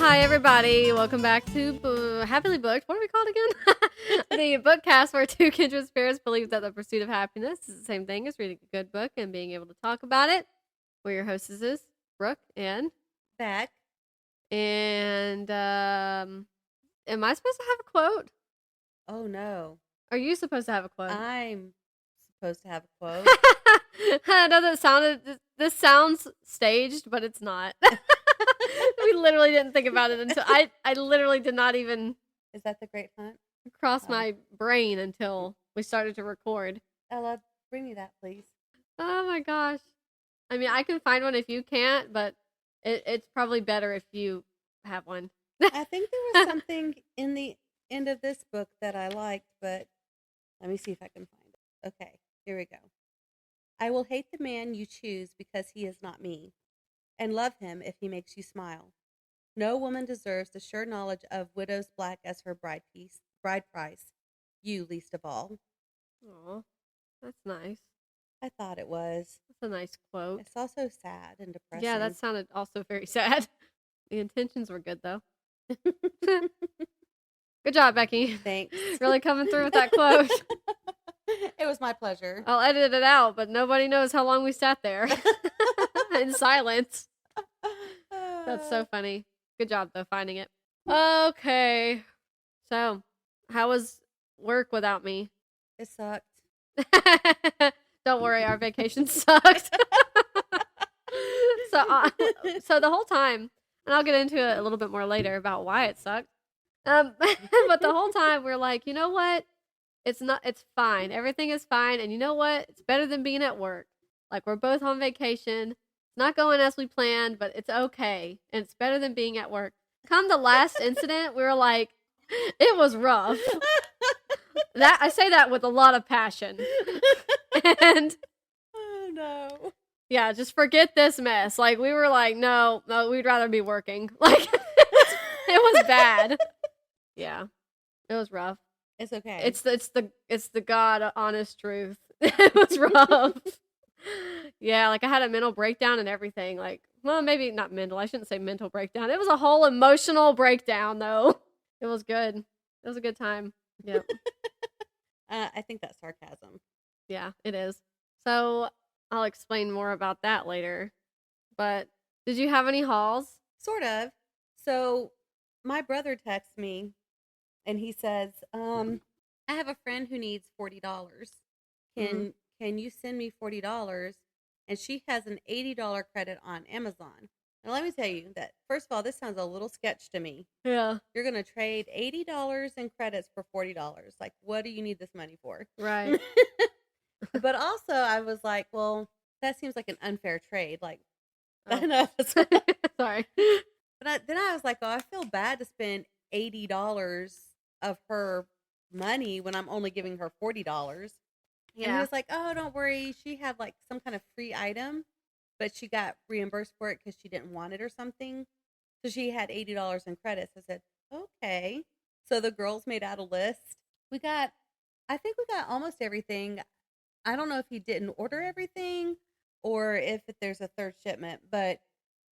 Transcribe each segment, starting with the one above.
Hi, everybody. Welcome back to Happily Booked. What are we called again? The bookcast where two kindred spirits believe that the pursuit of happiness is the same thing as reading a good book and being able to talk about it. We're your hostesses, Brooke and Beck. And am I supposed to have a quote? Oh no. Are you supposed to have a quote? I'm supposed to have a quote. This sounds staged, but it's not. We literally didn't think about it until I literally did not even. Is that the Great Hunt? Cross my brain until we started to record. Ella, bring me that, please. Oh my gosh. I mean, I can find one if you can't, but it's probably better if you have one. I think there was something in the end of this book that I liked, but let me see if I can find it. Okay, here we go. I will hate the man you choose because he is not me, and love him if he makes you smile. No woman deserves the sure knowledge of widow's black as her bride price. You least of all. Oh, that's nice. I thought it was. That's a nice quote. It's also sad and depressing. Yeah, that sounded also very sad. The intentions were good, though. Good job, Becky. Thanks. Really coming through with that quote. It was my pleasure. I'll edit it out, but nobody knows how long we sat there in silence. That's so funny. Good job, though, finding it. Okay. So, how was work without me? It sucked. Don't worry, our vacation sucked. So the whole time, and I'll get into it a little bit more later about why it sucked. But the whole time we're like, you know what? It's fine. Everything is fine. And you know what? It's better than being at work. Like, we're both on vacation. It's not going as we planned, but it's okay. And it's better than being at work. Come the last incident, we were like, it was rough. That I say that with a lot of passion. And oh no. Yeah, just forget this mess. Like, we were like, no, we'd rather be working. Like, it was bad. Yeah. It was rough. It's okay. It's the God honest truth. It was rough. Yeah, like I had a mental breakdown and everything. Like, well, maybe not mental. I shouldn't say mental breakdown. It was a whole emotional breakdown, though. It was good. It was a good time. Yep. I think that's sarcasm. Yeah, it is. So I'll explain more about that later. But did you have any hauls? Sort of. So my brother texts me and he says, I have a friend who needs $40. Can you send me $40? And she has an $80 credit on Amazon. Now let me tell you that, first of all, this sounds a little sketch to me. Yeah. You're going to trade $80 in credits for $40. Like, what do you need this money for? Right. But also I was like, well, that seems like an unfair trade. Like, I know. Sorry. But then I was like, oh, I feel bad to spend $80 of her money when I'm only giving her $40. Yeah. And he was like, oh, don't worry. She had like some kind of free item, but she got reimbursed for it because she didn't want it or something. So she had $80 in credits. I said, okay. So the girls made out a list. I think we got almost everything. I don't know if he didn't order everything or if there's a third shipment, but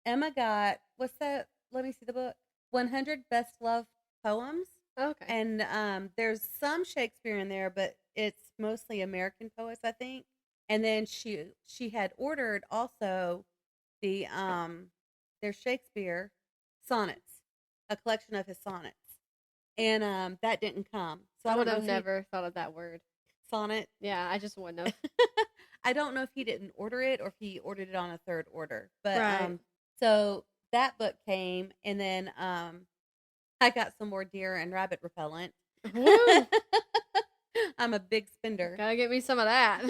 Emma got, what's that? Let me see the book. 100 Best Loved Poems. Okay. And there's some Shakespeare in there, but it's mostly American poets, I think. And then she had ordered also the their Shakespeare sonnets, a collection of his sonnets. And that didn't come. So I would have never thought of that word. Sonnet. Yeah, I just wouldn't have. I don't know if he didn't order it or if he ordered it on a third order. But right. So that book came, and then I got some more deer and rabbit repellent. Woo! I'm a big spender. Gotta get me some of that.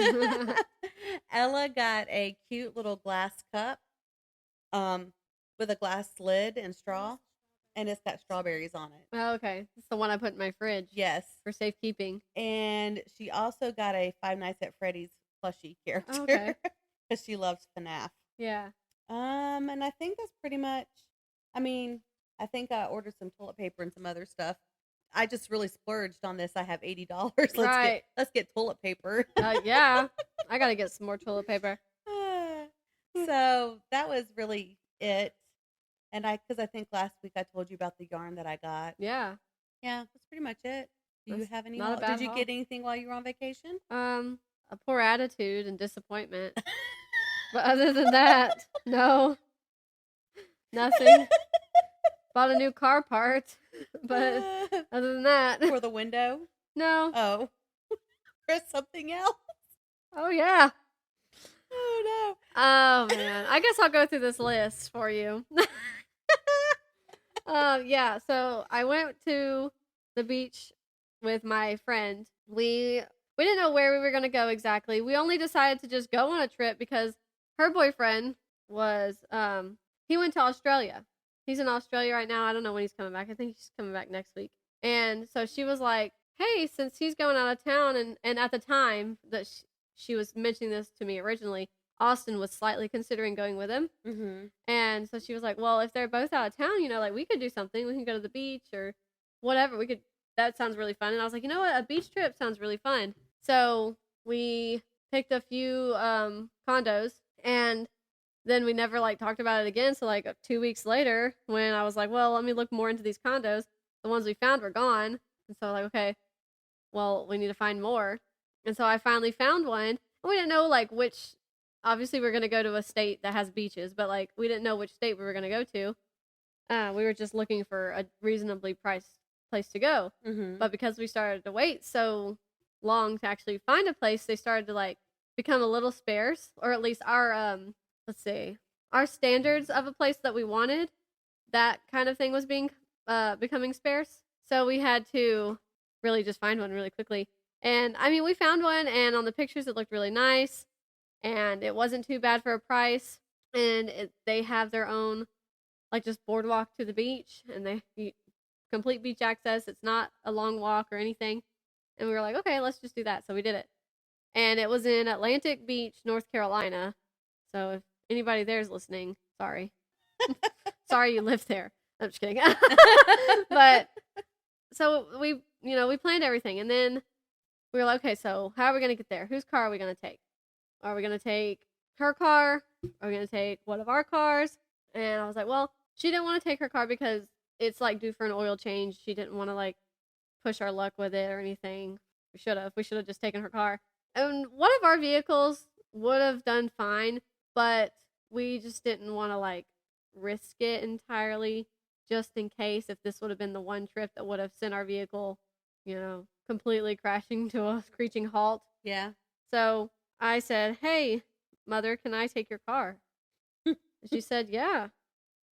Ella got a cute little glass cup with a glass lid and straw, and it's got strawberries on it. Oh, okay. It's the one I put in my fridge. Yes. For safekeeping. And she also got a Five Nights at Freddy's plushie character. Okay. Because she loves FNAF. Yeah. And I think that's pretty much, I think I ordered some toilet paper and some other stuff. I just really splurged on this. I have $80. Let's get toilet paper. Yeah. I gotta get some more toilet paper. So that was really it. And because I think last week I told you about the yarn that I got. Yeah. Yeah, that's pretty much it. Do you That's have any? not a bad Did you haul. get anything while you were on vacation? A poor attitude and disappointment. But other than that, no, nothing. Bought a new car part, but other than that, For the window? no. Oh, for something else? Oh yeah. Oh no. Oh man, I guess I'll go through this list for you. Yeah. So I went to the beach with my friend. We didn't know where we were gonna go exactly. We only decided to just go on a trip because her boyfriend was he went to Australia. He's in Australia right now. I don't know when he's coming back. I think he's coming back next week. And so she was like, "Hey, since he's going out of town," and at the time that she was mentioning this to me originally, Austin was slightly considering going with him. Mm-hmm. And so she was like, "Well, if they're both out of town, like we could do something. We can go to the beach or whatever. We could. That sounds really fun." And I was like, "You know what? A beach trip sounds really fun." So we picked a few condos, and then we never talked about it again. So 2 weeks later, when I was like, "Well, let me look more into these condos," the ones we found were gone. And so okay, well, we need to find more. And so I finally found one. And we didn't know which. Obviously, we're gonna go to a state that has beaches, but we didn't know which state we were gonna go to. We were just looking for a reasonably priced place to go. Mm-hmm. But because we started to wait so long to actually find a place, they started to become a little sparse, or at least our let's see, our standards of a place that we wanted, that kind of thing was becoming sparse. So we had to really just find one really quickly. And I mean, we found one, and on the pictures it looked really nice, and it wasn't too bad for a price. And they have their own just boardwalk to the beach, and they complete beach access. It's not a long walk or anything. And we were like, okay, let's just do that. So we did it. And it was in Atlantic Beach, North Carolina. So if anybody there is listening, sorry. Sorry you live there. I'm just kidding. But so we planned everything. And then we were like, okay, so how are we going to get there? Whose car are we going to take? Are we going to take her car? Are we going to take one of our cars? And I was like, well, she didn't want to take her car because it's due for an oil change. She didn't want to push our luck with it or anything. We should have just taken her car. And one of our vehicles would have done fine, but we just didn't want to risk it entirely, just in case, if this would have been the one trip that would have sent our vehicle, completely crashing to a screeching halt. Yeah. So I said, "Hey, Mother, can I take your car?" She said, "Yeah,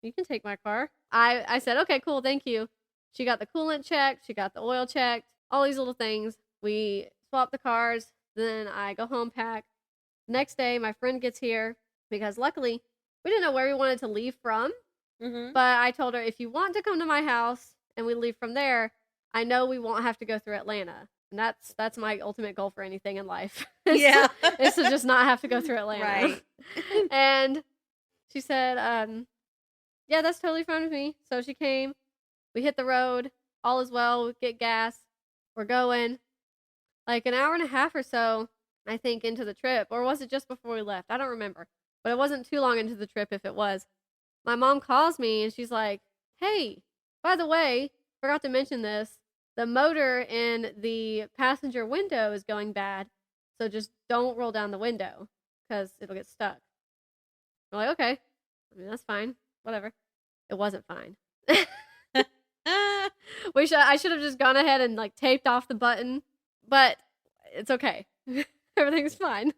you can take my car." I said, "Okay, cool, thank you." She got the coolant checked. She got the oil checked. All these little things. We swapped the cars. Then I go home, pack. Next day, my friend gets here because luckily we didn't know where we wanted to leave from. Mm-hmm. But I told her, if you want to come to my house and we leave from there, I know we won't have to go through Atlanta. And that's my ultimate goal for anything in life. Yeah. is to just not have to go through Atlanta. Right. And she said, yeah, that's totally fine with me. So she came. We hit the road. All is well. We get gas. We're going. An hour and a half or so, I think, into the trip. Or was it just before we left? I don't remember. But it wasn't too long into the trip if it was. My mom calls me and she's like, "Hey, by the way, forgot to mention this. The motor in the passenger window is going bad. So just don't roll down the window because it'll get stuck." I'm like, okay. I mean, that's fine. Whatever. It wasn't fine. I should have just gone ahead and taped off the button, but it's okay. Everything's fine.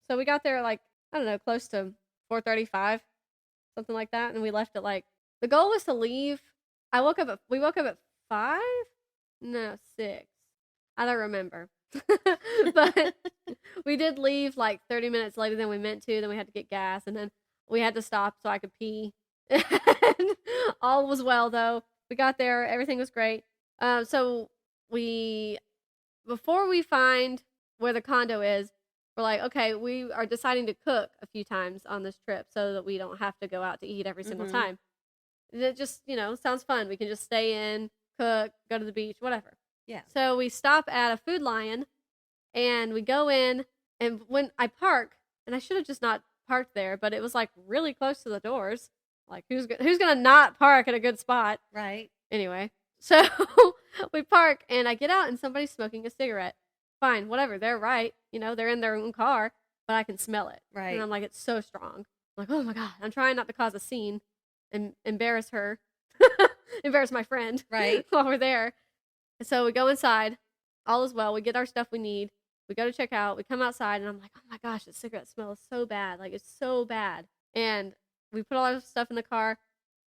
So we got there I don't know, close to 4:35, something like that, and we left at the goal was to leave. We woke up at 5? No, 6. I don't remember. But we did leave 30 minutes later than we meant to. Then we had to get gas, and then we had to stop so I could pee. All was well though. We got there, everything was great. So before we find where the condo is, we're like, okay, we are deciding to cook a few times on this trip so that we don't have to go out to eat every single time. It just, sounds fun. We can just stay in, cook, go to the beach, whatever. Yeah. So we stop at a Food Lion, and we go in, and when I park, and I should have just not parked there, but it was really close to the doors. Like, who's gonna not park at a good spot? Right. Anyway, so we park, and I get out, and somebody's smoking a cigarette. Fine, whatever. They're right. They're in their own car, but I can smell it. Right. And I'm like, it's so strong. I'm like, oh my God. I'm trying not to cause a scene and embarrass her, embarrass my friend. Right. While we're there. And so we go inside. All is well. We get our stuff we need. We go to check out. We come outside, and I'm like, oh my gosh, the cigarette smell is so bad. Like, it's so bad. And we put all our stuff in the car.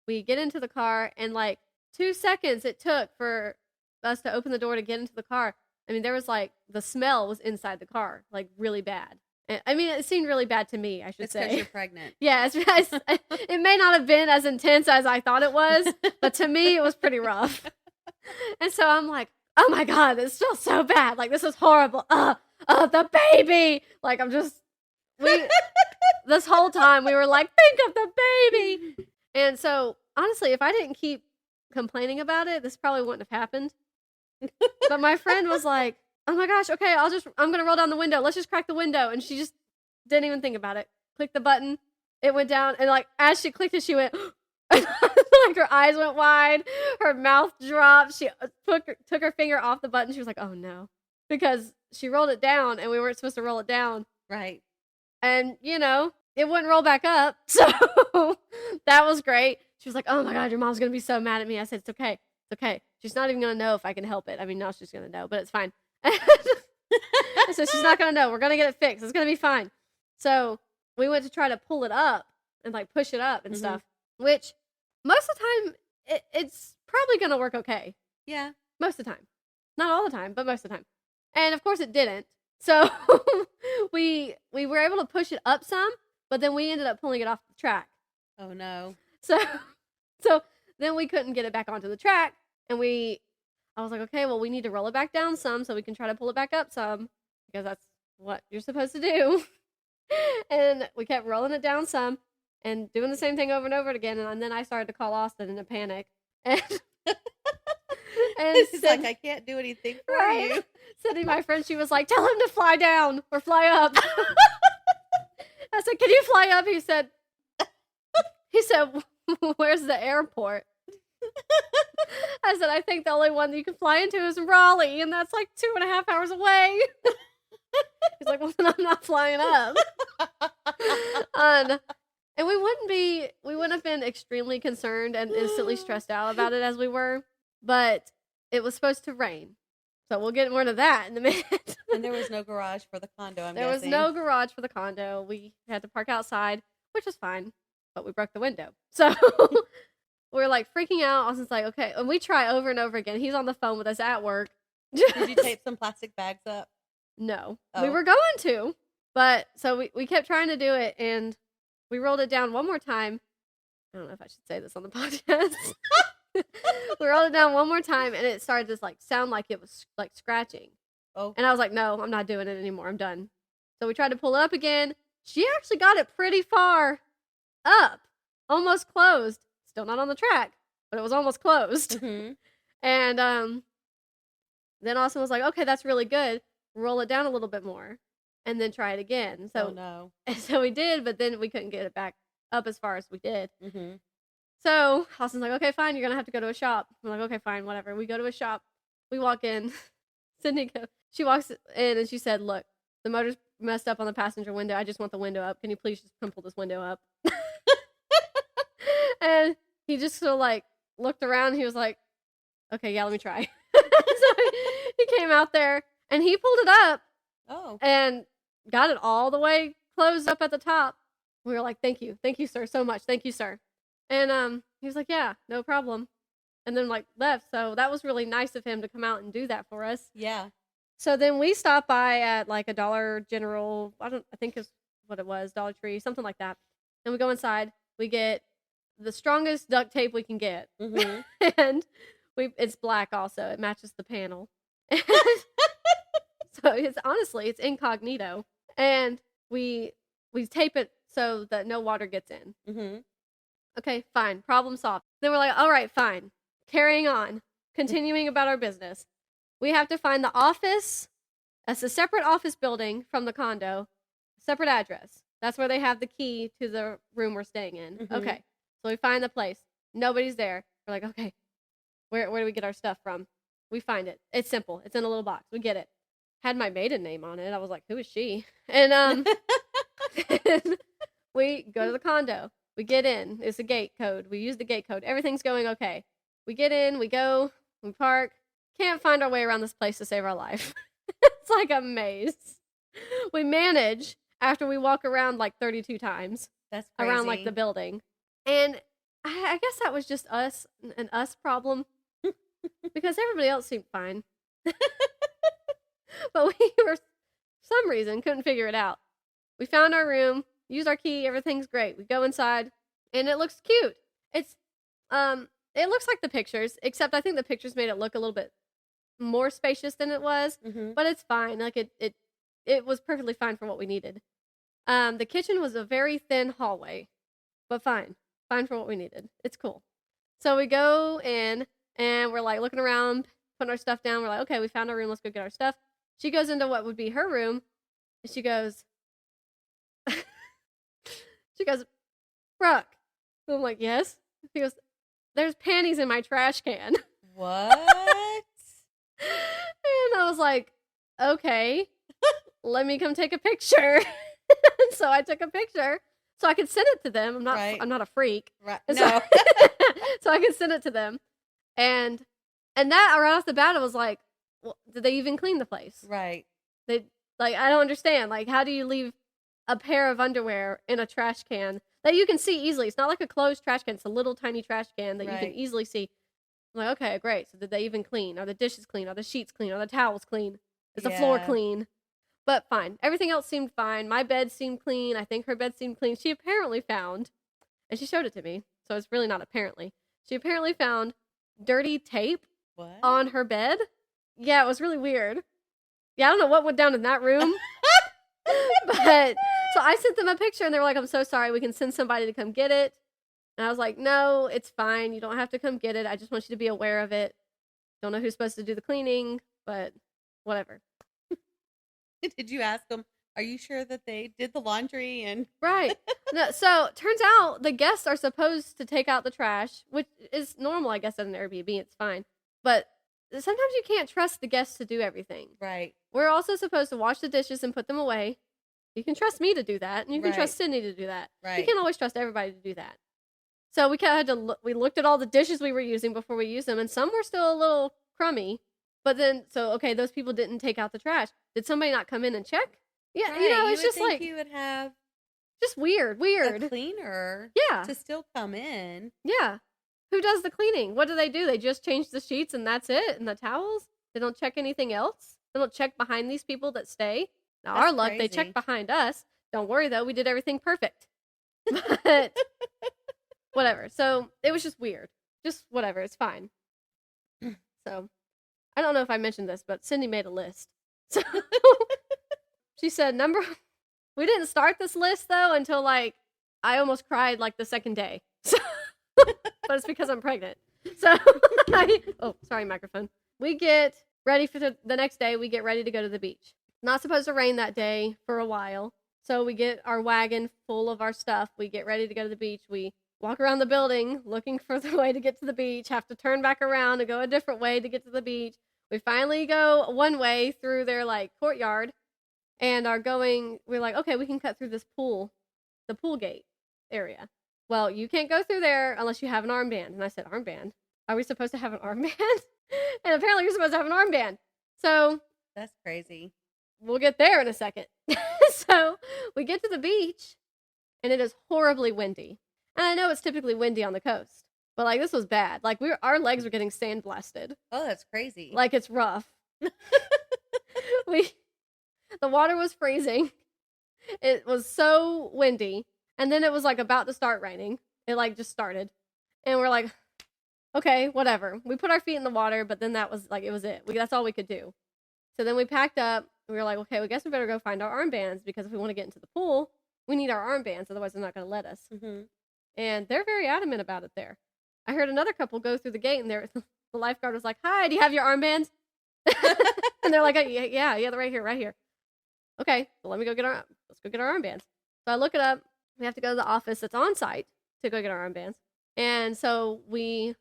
We get into the car, and like 2 seconds it took for us to open the door to get into the car. I mean, there was like, the smell was inside the car, like really bad. I mean, it seemed really bad to me, I should say. It's because you're pregnant. Yeah, it may not have been as intense as I thought it was, but to me, it was pretty rough. And so I'm like, oh my God, this smells so bad. Like, this is horrible. The baby. Like, this whole time we were like, think of the baby. And so, honestly, if I didn't keep complaining about it, this probably wouldn't have happened. But my friend was like, oh my gosh, okay, I'm going to roll down the window. Let's just crack the window. And she just didn't even think about it. Clicked the button. It went down. And like, as she clicked it, she went, like her eyes went wide. Her mouth dropped. She took her finger off the button. She was like, oh no. Because she rolled it down and we weren't supposed to roll it down. Right. And, it wouldn't roll back up. So that was great. She was like, oh my God, your mom's going to be so mad at me. I said, it's okay. It's okay. She's not even going to know if I can help it. I mean, now she's going to know, but it's fine. So she's not going to know. We're going to get it fixed. It's going to be fine. So we went to try to pull it up and like push it up and stuff, which most of the time it's probably going to work okay. Yeah. Most of the time. Not all the time, but most of the time. And of course it didn't. So we were able to push it up some, but then we ended up pulling it off the track. Oh no. So then we couldn't get it back onto the track, and I was like, okay, well, we need to roll it back down some so we can try to pull it back up some, because that's what you're supposed to do. And we kept rolling it down some and doing the same thing over and over again. And then I started to call Austin in a panic. And She's like, I can't do anything for you. Sending my friend, she was like, tell him to fly down or fly up. I said, can you fly up? He said, where's the airport? I said, I think the only one that you can fly into is Raleigh, and that's like 2.5 hours away. He's like, well, then I'm not flying up. And we wouldn't have been extremely concerned and instantly stressed out about it as we were, but it was supposed to rain. So we'll get more to that in a minute. And there was no garage for the condo, I'm guessing. There was no garage for the condo. We had to park outside, which was fine, but we broke the window. So we're like freaking out. Austin's like, okay. And we try over and over again. He's on the phone with us at work. Did you tape some plastic bags up? No. Oh. We were going to. But so we kept trying to do it, and we rolled it down one more time. I don't know if I should say this on the podcast. We rolled it down one more time, and it started to like sound like it was like scratching. Oh. And I was like, no, I'm not doing it anymore. I'm done. So we tried to pull it up again. She actually got it pretty far up. Almost closed. Still not on the track, but it was almost closed. Mm-hmm. And then Austin was like, okay, that's really good. Roll it down a little bit more and then try it again. So, oh, no. So we did, but then we couldn't get it back up as far as we did. Mm-hmm. So Austin's like, okay, fine. You're going to have to go to a shop. I'm like, okay, fine, whatever. We go to a shop. We walk in. She walks in and she said, look, the motor's messed up on the passenger window. I just want the window up. Can you please just come pull this window up? And he just sort of like looked around. He was like, okay, yeah, let me try. So he came out there and he pulled it up. Oh. And got it all the way closed up at the top. We were like, thank you, sir, so much. Thank you, sir. And he was like, yeah, no problem. And then like left. So that was really nice of him to come out and do that for us. Yeah. So then we stopped by at like a Dollar General. I think is what it was, Dollar Tree, something like that. And we go inside. We get the strongest duct tape we can get. Mm-hmm. And it's black also. It matches the panel. So it's incognito. And we tape it so that no water gets in. Mm-hmm. Okay, fine. Problem solved. Then we're like, all right, fine. Carrying on. Continuing about our business. We have to find the office. That's a separate office building from the condo. Separate address. That's where they have the key to the room we're staying in. Mm-hmm. Okay. So we find the place. Nobody's there. We're like, okay, where do we get our stuff from? We find it. It's simple. It's in a little box. We get it. Had my maiden name on it. I was like, who is she? And we go to the condo. We get in. It's a gate code. We use the gate code. Everything's going okay. We get in. We go. We park. Can't find our way around this place to save our life. It's like a maze. We manage after we walk around like 32 times. That's crazy. Around like the building. And I guess that was just an us problem because everybody else seemed fine. But we were, for some reason, couldn't figure it out. We found our room, used our key, everything's great. We go inside and it looks cute. It looks like the pictures, except I think the pictures made it look a little bit more spacious than it was, but it's fine. Like it was perfectly fine for what we needed. The kitchen was a very thin hallway, but fine for what we needed. It's cool. So we go in and we're like looking around, putting our stuff down. We're like, okay, we found our room. Let's go get our stuff. She goes into what would be her room and she goes, Brooke. I'm like, yes. She goes, there's panties in my trash can. What? And I was like, okay, let me come take a picture. So I took a picture so I could send it to them. I'm not a freak. Right. And No. so I could send it to them. And that right off the bat, I was like, well, did they even clean the place? Right. They I don't understand. Like, how do you leave a pair of underwear in a trash can that you can see easily? It's not like a closed trash can. It's a little tiny trash can that you can easily see. I'm like, okay, great. So did they even clean? Are the dishes clean? Are the sheets clean? Are the towels clean? Is the floor clean? But fine. Everything else seemed fine. My bed seemed clean. I think her bed seemed clean. She apparently found, and she showed it to me, so it's really not apparently. She apparently found dirty tape on her bed. Yeah, it was really weird. Yeah, I don't know what went down in that room. But, so I sent them a picture, and they were like, I'm so sorry. We can send somebody to come get it. And I was like, no, it's fine. You don't have to come get it. I just want you to be aware of it. Don't know who's supposed to do the cleaning, but whatever. Did you ask them, are you sure that they did the laundry? And right. No, so turns out the guests are supposed to take out the trash, which is normal, I guess, at an Airbnb. It's fine. But sometimes you can't trust the guests to do everything. Right. We're also supposed to wash the dishes and put them away. You can trust me to do that, and you can trust Sydney to do that. Right. You can't always trust everybody to do that. So we kind of had to we looked at all the dishes we were using before we used them, and some were still a little crummy. But then, so, okay, those people didn't take out the trash. Did somebody not come in and check? Yeah, right. It's just like, you would have just weird. a cleaner to still come in. Yeah. Who does the cleaning? What do? They just change the sheets and that's it? And the towels? They don't check anything else? They don't check behind these people that stay? Now, our luck, they check behind us. Don't worry, though. We did everything perfect. But whatever. So it was just weird. Just whatever. It's fine. So I don't know if I mentioned this, but Cindy made a list. So she said, we didn't start this list, though, until, like, I almost cried, like, the second day. So, but it's because I'm pregnant. So, sorry, microphone. We get ready for the next day. We get ready to go to the beach. Not supposed to rain that day for a while. So we get our wagon full of our stuff. We get ready to go to the beach. We walk around the building looking for the way to get to the beach, have to turn back around and go a different way to get to the beach. We finally go one way through their, like, courtyard and we're like, okay, we can cut through this the pool gate area. Well, you can't go through there unless you have an armband. And I said, armband? Are we supposed to have an armband? And apparently you're supposed to have an armband. So that's crazy. We'll get there in a second. So we get to the beach and it is horribly windy. And I know it's typically windy on the coast, but, like, this was bad. Like, our legs were getting sandblasted. Oh, that's crazy. Like, it's rough. The water was freezing. It was so windy. And then it was, like, about to start raining. It, like, just started. And we're like, okay, whatever. We put our feet in the water, but then that was, like, it was it. That's all we could do. So then we packed up. We were like, okay, we guess we better go find our armbands, because if we want to get into the pool, we need our armbands. Otherwise, they're not going to let us. Mm-hmm. And they're very adamant about it there. I heard another couple go through the gate, and the lifeguard was like, hi, do you have your armbands? And they're like, yeah, they're right here. Okay, well, let's go get our armbands. So I look it up. We have to go to the office that's on site to go get our armbands. And so we're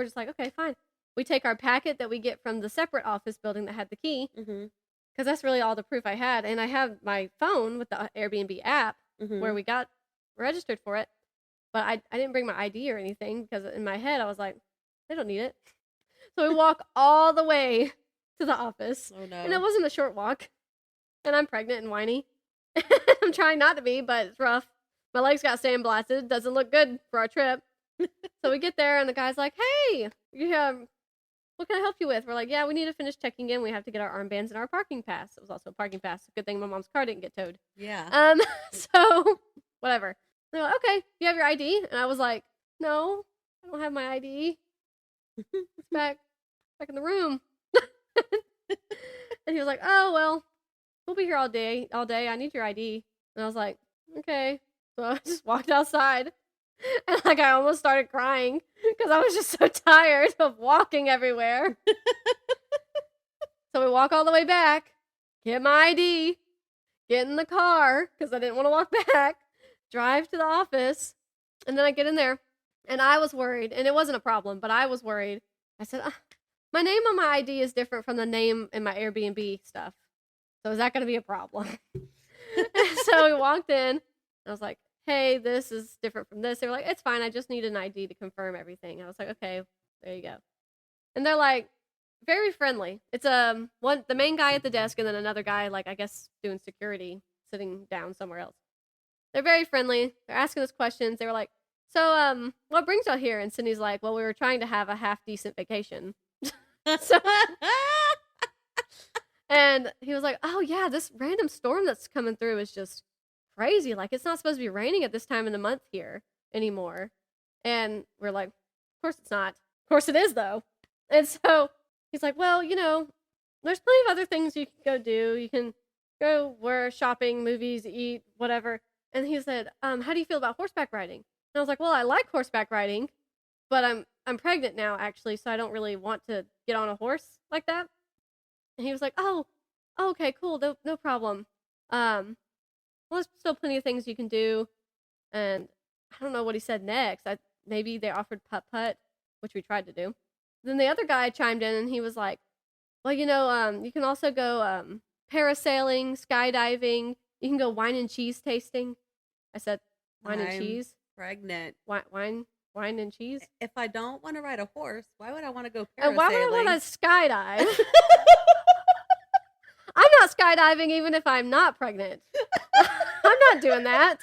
just like, okay, fine. We take our packet that we get from the separate office building that had the key, because that's really all the proof I had. And I have my phone with the Airbnb app where we got registered for it. But I didn't bring my ID or anything, because in my head I was like, they don't need it. So we walk all the way to the office. Oh, no. And it wasn't a short walk. And I'm pregnant and whiny. I'm trying not to be, but it's rough. My legs got sandblasted. Doesn't look good for our trip. So we get there, and the guy's like, hey, what can I help you with? We're like, yeah, we need to finish checking in. We have to get our armbands and our parking pass. It was also a parking pass. Good thing my mom's car didn't get towed. Yeah. So whatever. They're like, okay, you have your ID? And I was like, no, I don't have my ID. It's back in the room. And he was like, oh, well, we'll be here all day. I need your ID. And I was like, okay. So I just walked outside. And like I almost started crying because I was just so tired of walking everywhere. So we walk all the way back, get my ID, get in the car because I didn't want to walk back, drive to the office, and then I get in there. And I was worried, and it wasn't a problem, but I was worried. I said, my name on my ID is different from the name in my Airbnb stuff. So is that going to be a problem? So we walked in, and I was like, hey, this is different from this. They were like, it's fine. I just need an ID to confirm everything. I was like, okay, there you go. And they're like, very friendly. It's the main guy at the desk, and then another guy, like, I guess, doing security, sitting down somewhere else. They're very friendly. They're asking us questions. They were like, so, what brings y'all here? And Cindy's like, well, we were trying to have a half-decent vacation. So, and he was like, oh, yeah, this random storm that's coming through is just crazy. Like, it's not supposed to be raining at this time of the month here anymore. And we're like, of course it's not. Of course it is, though. And so he's like, well, there's plenty of other things you can go do. You can go where shopping, movies, eat, whatever. And he said, how do you feel about horseback riding? And I was like, well, I like horseback riding, but I'm pregnant now, actually, so I don't really want to get on a horse like that. And he was like, oh, okay, cool, no problem. Well, there's still plenty of things you can do. And I don't know what he said next. Maybe they offered putt-putt, which we tried to do. Then the other guy chimed in, and he was like, well, you can also go parasailing, skydiving. You can go wine and cheese tasting. I said, wine and cheese? Pregnant. Wine and cheese? If I don't want to ride a horse, why would I want to go parasailing? And why would I want to skydive? I'm not skydiving even if I'm not pregnant. I'm not doing that.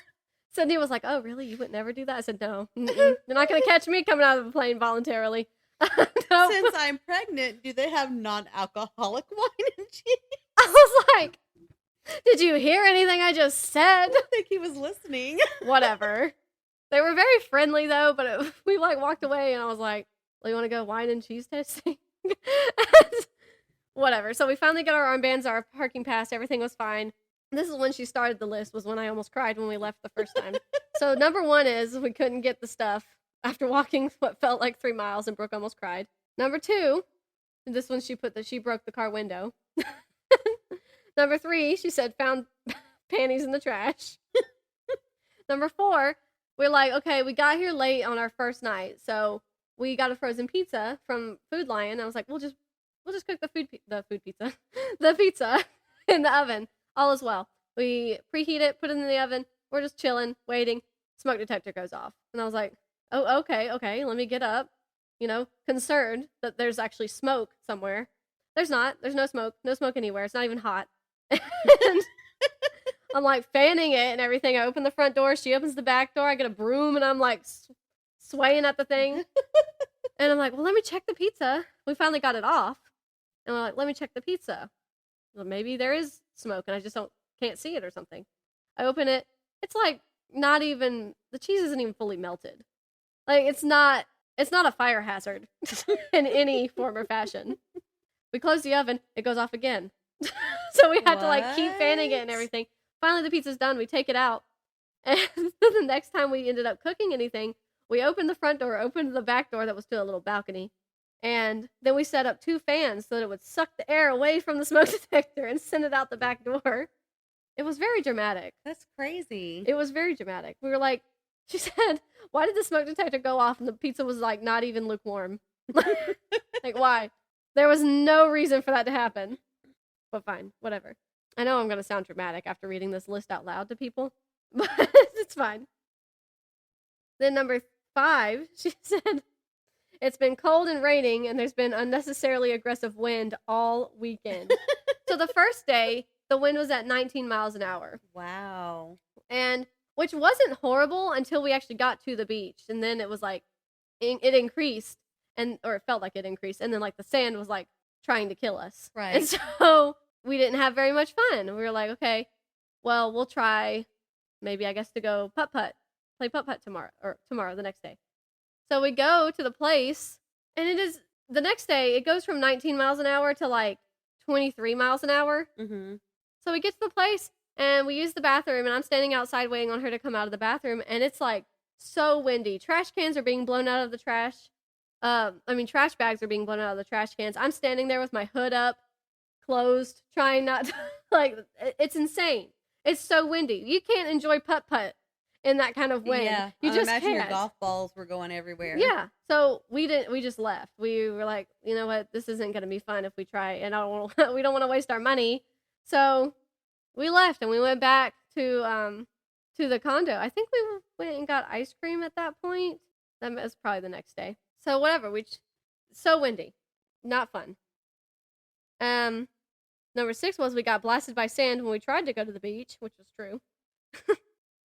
Cindy was like, oh, really? You would never do that? I said, no. You're not going to catch me coming out of a plane voluntarily. No. Since I'm pregnant, do they have non-alcoholic wine and cheese? I was like, did you hear anything I just said? I don't think he was listening. Whatever. They were very friendly, though, but we walked away, and I was like, well, you want to go wine and cheese tasting? Whatever. So we finally got our armbands, our parking pass. Everything was fine. This is when she started the list, was when I almost cried when we left the first time. So number one is we couldn't get the stuff after walking what felt like 3 miles, and Brooke almost cried. Number two, this one she put that she broke the car window. Number three, she said found panties in the trash. Number four, we're like, okay, we got here late on our first night, so we got a frozen pizza from Food Lion. I was like, we'll just cook the pizza in the oven. All is well. We preheat it, put it in the oven. We're just chilling, waiting. Smoke detector goes off, and I was like, oh, okay. Let me get up. Concerned that there's actually smoke somewhere. There's not. There's no smoke. No smoke anywhere. It's not even hot. And I'm like fanning it and everything. I open the front door. She opens the back door. I get a broom and I'm like swaying at the thing. And I'm like, well, let me check the pizza. We finally got it off. And I'm like, let me check the pizza. Well, maybe there is smoke and I just can't see it or something. I open it. It's like not even, the cheese isn't even fully melted. Like it's not a fire hazard in any form or fashion. We close the oven. It goes off again. So we had to keep fanning it and everything. Finally, the pizza's done. We take it out. And the next time we ended up cooking anything, we opened the front door, opened the back door that was to a little balcony. And then we set up 2 fans so that it would suck the air away from the smoke detector and send it out the back door. It was very dramatic. That's crazy. It was very dramatic. We were like, She said, why did the smoke detector go off and the pizza was like not even lukewarm? Like, why? There was no reason for that to happen. But fine, whatever. I know I'm going to sound dramatic after reading this list out loud to people, but it's fine. Then number 5, she said, it's been cold and raining and there's been unnecessarily aggressive wind all weekend. So the first day, the wind was at 19 miles an hour. Wow. And which wasn't horrible until we actually got to the beach. And then it was like, it increased, or it felt like it increased. And then like the sand was like trying to kill us. Right. And so we didn't have very much fun. We were like, okay, well, we'll try maybe, I guess, to go play putt-putt tomorrow, the next day. So we go to the place, and it is, the next day, it goes from 19 miles an hour to like 23 miles an hour. Mm-hmm. So we get to the place, and we use the bathroom, and I'm standing outside waiting on her to come out of the bathroom, and it's like so windy. Trash cans are being blown out of the trash. Trash bags are being blown out of the trash cans. I'm standing there with my hood up, closed, trying not to, like, it's insane. It's so windy. You can't enjoy putt-putt in that kind of wind. Yeah, you just imagine can't. your golf balls were going everywhere. Yeah, so we just left. We were like, you know what, this isn't going to be fun if we try, and we don't want to waste our money. So we left, and we went back to the condo. I think we went and got ice cream at that point. That was probably the next day. So whatever, so windy, not fun. Number 6 was we got blasted by sand when we tried to go to the beach, which was true.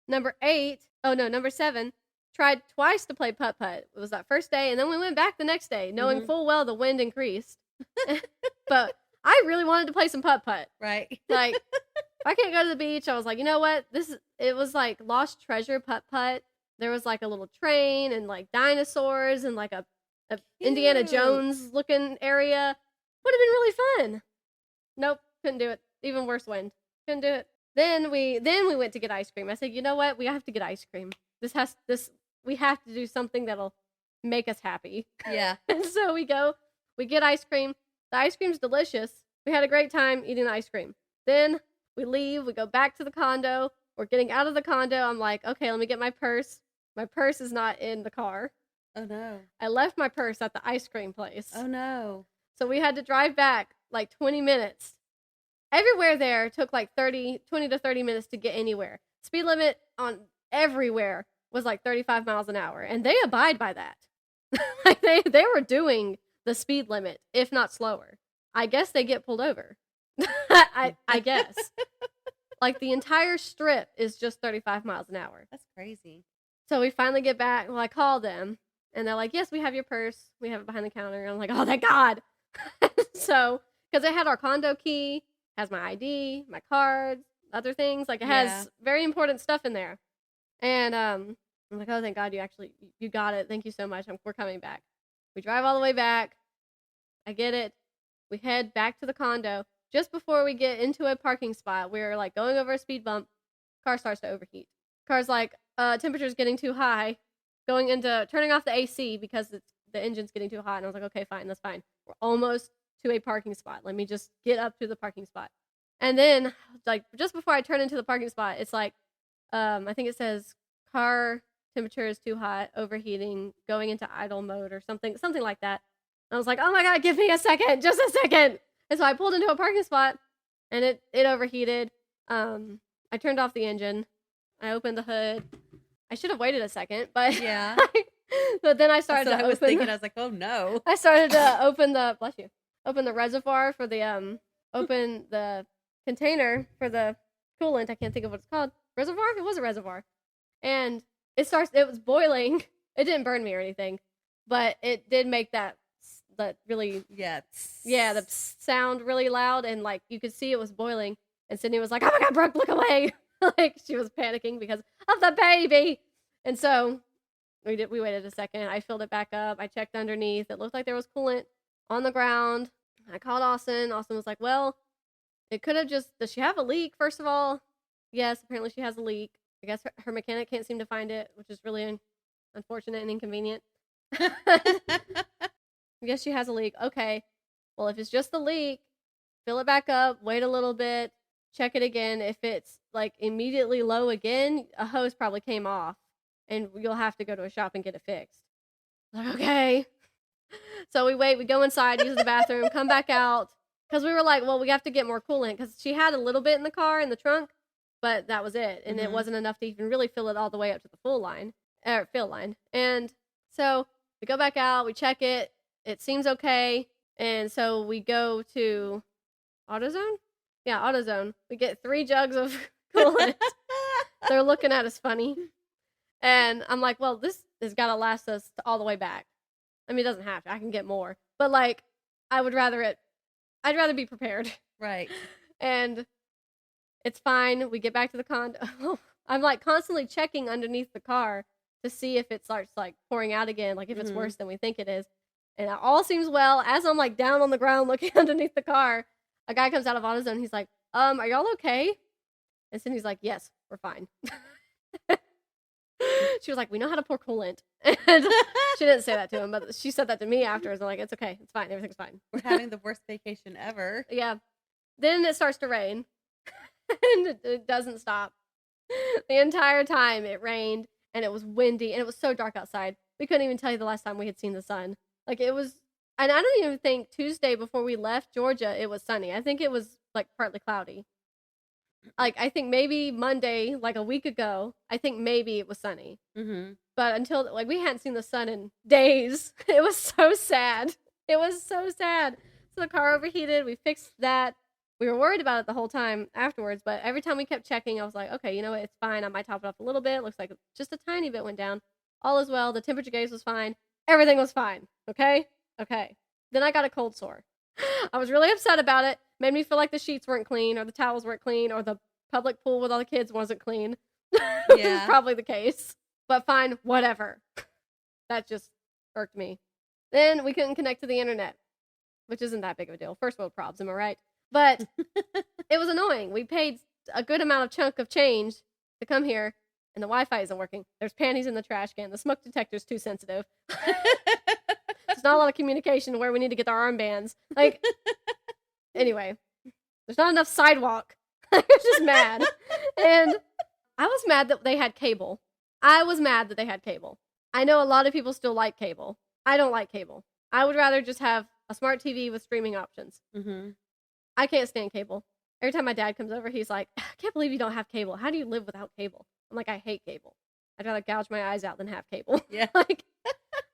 Number 7, tried twice to play putt-putt. It was that first day, and then we went back the next day, knowing full well the wind increased. But I really wanted to play some putt-putt. Right. Like, if I can't go to the beach, I was like, you know what? It was like Lost Treasure putt-putt. There was like a little train and like dinosaurs and like a Indiana Jones looking area. Would have been really fun. Nope, couldn't do it. Even worse wind. Couldn't do it. Then we went to get ice cream. I said, you know what? We have to get ice cream. We have to do something that'll make us happy. Yeah. And so we get ice cream. The ice cream's delicious. We had a great time eating the ice cream. Then we leave. We go back to the condo. We're getting out of the condo. I'm like, okay, let me get my purse. My purse is not in the car. Oh, no. I left my purse at the ice cream place. Oh, no. So we had to drive back like 20 minutes. Everywhere there took like 20 to 30 minutes to get anywhere. Speed limit on everywhere was like 35 miles an hour. And they abide by that. Like they were doing the speed limit, if not slower. I guess they get pulled over. I guess. Like the entire strip is just 35 miles an hour. That's crazy. So we finally get back. Well, I call them, and they're like, yes, we have your purse. We have it behind the counter. And I'm like, oh, thank God. So, because it had our condo key, has my ID, my cards, other things. Like, it has very important stuff in there. And I'm like, oh, thank God you got it. Thank you so much. We're coming back. We drive all the way back. I get it. We head back to the condo. Just before we get into a parking spot, we're like going over a speed bump. Car starts to overheat. Car's like, temperature's getting too high. Turning off the AC because the engine's getting too hot. And I was like, okay, fine, that's fine. We're almost to a parking spot. Let me just get up to the parking spot. And then, like, just before I turn into the parking spot, it's like, I think it says car temperature is too hot, overheating, going into idle mode or something like that. And I was like, oh my God, give me a second, just a second. And so I pulled into a parking spot, and it overheated. I turned off the engine. I opened the hood. I should have waited a second, but yeah. But then I started. I was like, oh no. I started to open the reservoir for the open the container for the coolant. I can't think of what it's called. Reservoir? It was a reservoir, and it was boiling. It didn't burn me or anything, but it did make that really the sound really loud, and like you could see it was boiling. And Sydney was like, oh my God, Brooke, look away. Like she was panicking because of the baby. And so we waited a second. I filled it back up. I checked underneath. It looked like there was coolant on the ground. I called Austin. Austin was like, well, it could have does she have a leak, first of all? Yes, apparently she has a leak. I guess her mechanic can't seem to find it, which is really unfortunate and inconvenient. I guess she has a leak. Okay. Well, if it's just the leak, fill it back up, wait a little bit, check it again. If it's like immediately low again, a hose probably came off and you'll have to go to a shop and get it fixed. I'm like, okay. So we wait, we go inside, use the bathroom, come back out. Because we were like, well, we have to get more coolant. Because she had a little bit in the car, in the trunk, but that was it. And it wasn't enough to even really fill it all the way up to the fill line. And so we go back out, we check it. It seems okay. And so we go to AutoZone? Yeah, AutoZone. We get 3 jugs of coolant. They're looking at us funny. And I'm like, well, this has got to last us all the way back. I mean, it doesn't have to. I can get more. But, like, I'd rather be prepared. Right. And it's fine. We get back to the condo. I'm, like, constantly checking underneath the car to see if it starts, like, pouring out again, like, if it's worse than we think it is. And it all seems well. As I'm, like, down on the ground looking underneath the car, a guy comes out of AutoZone. He's like, are y'all okay? And Cindy's like, yes, we're fine. She was like, we know how to pour coolant. And she didn't say that to him, but she said that to me afterwards. I'm like, it's okay. It's fine. Everything's fine. We're having the worst vacation ever. Yeah. Then it starts to rain. And it doesn't stop. The entire time it rained, and it was windy, and it was so dark outside. We couldn't even tell you the last time we had seen the sun. Like, it was, and I don't even think Tuesday before we left Georgia, it was sunny. I think it was, like, partly cloudy. Like, I think maybe Monday, like a week ago, I think maybe it was sunny. But until, like, we hadn't seen the sun in days. It was so sad. It was so sad. So the car overheated. We fixed that. We were worried about it the whole time afterwards, but every time we kept checking, I was like, okay, you know what? It's fine. I might top it up a little bit. It looks like just a tiny bit went down. All is well. The temperature gauge was fine. Everything was fine. Okay? Okay. Then I got a cold sore. I was really upset about it. Made me feel like the sheets weren't clean, or the towels weren't clean, or the public pool with all the kids wasn't clean. Yeah. This is probably the case. But fine, whatever. That just irked me. Then we couldn't connect to the internet, which isn't that big of a deal. First world problems, am I right? But it was annoying. We paid a good amount of chunk of change to come here, and the Wi-Fi isn't working. There's panties in the trash can. The smoke detector's too sensitive. There's not a lot of communication where we need to get our armbands. Like, anyway, there's not enough sidewalk. I was just mad. And I was mad that they had cable. I know a lot of people still like cable. I don't like cable. I would rather just have a smart TV with streaming options. I can't stand cable. Every time my dad comes over, he's like, I can't believe you don't have cable. How do you live without cable? I'm like, I hate cable. I'd rather gouge my eyes out than have cable. Yeah. Like,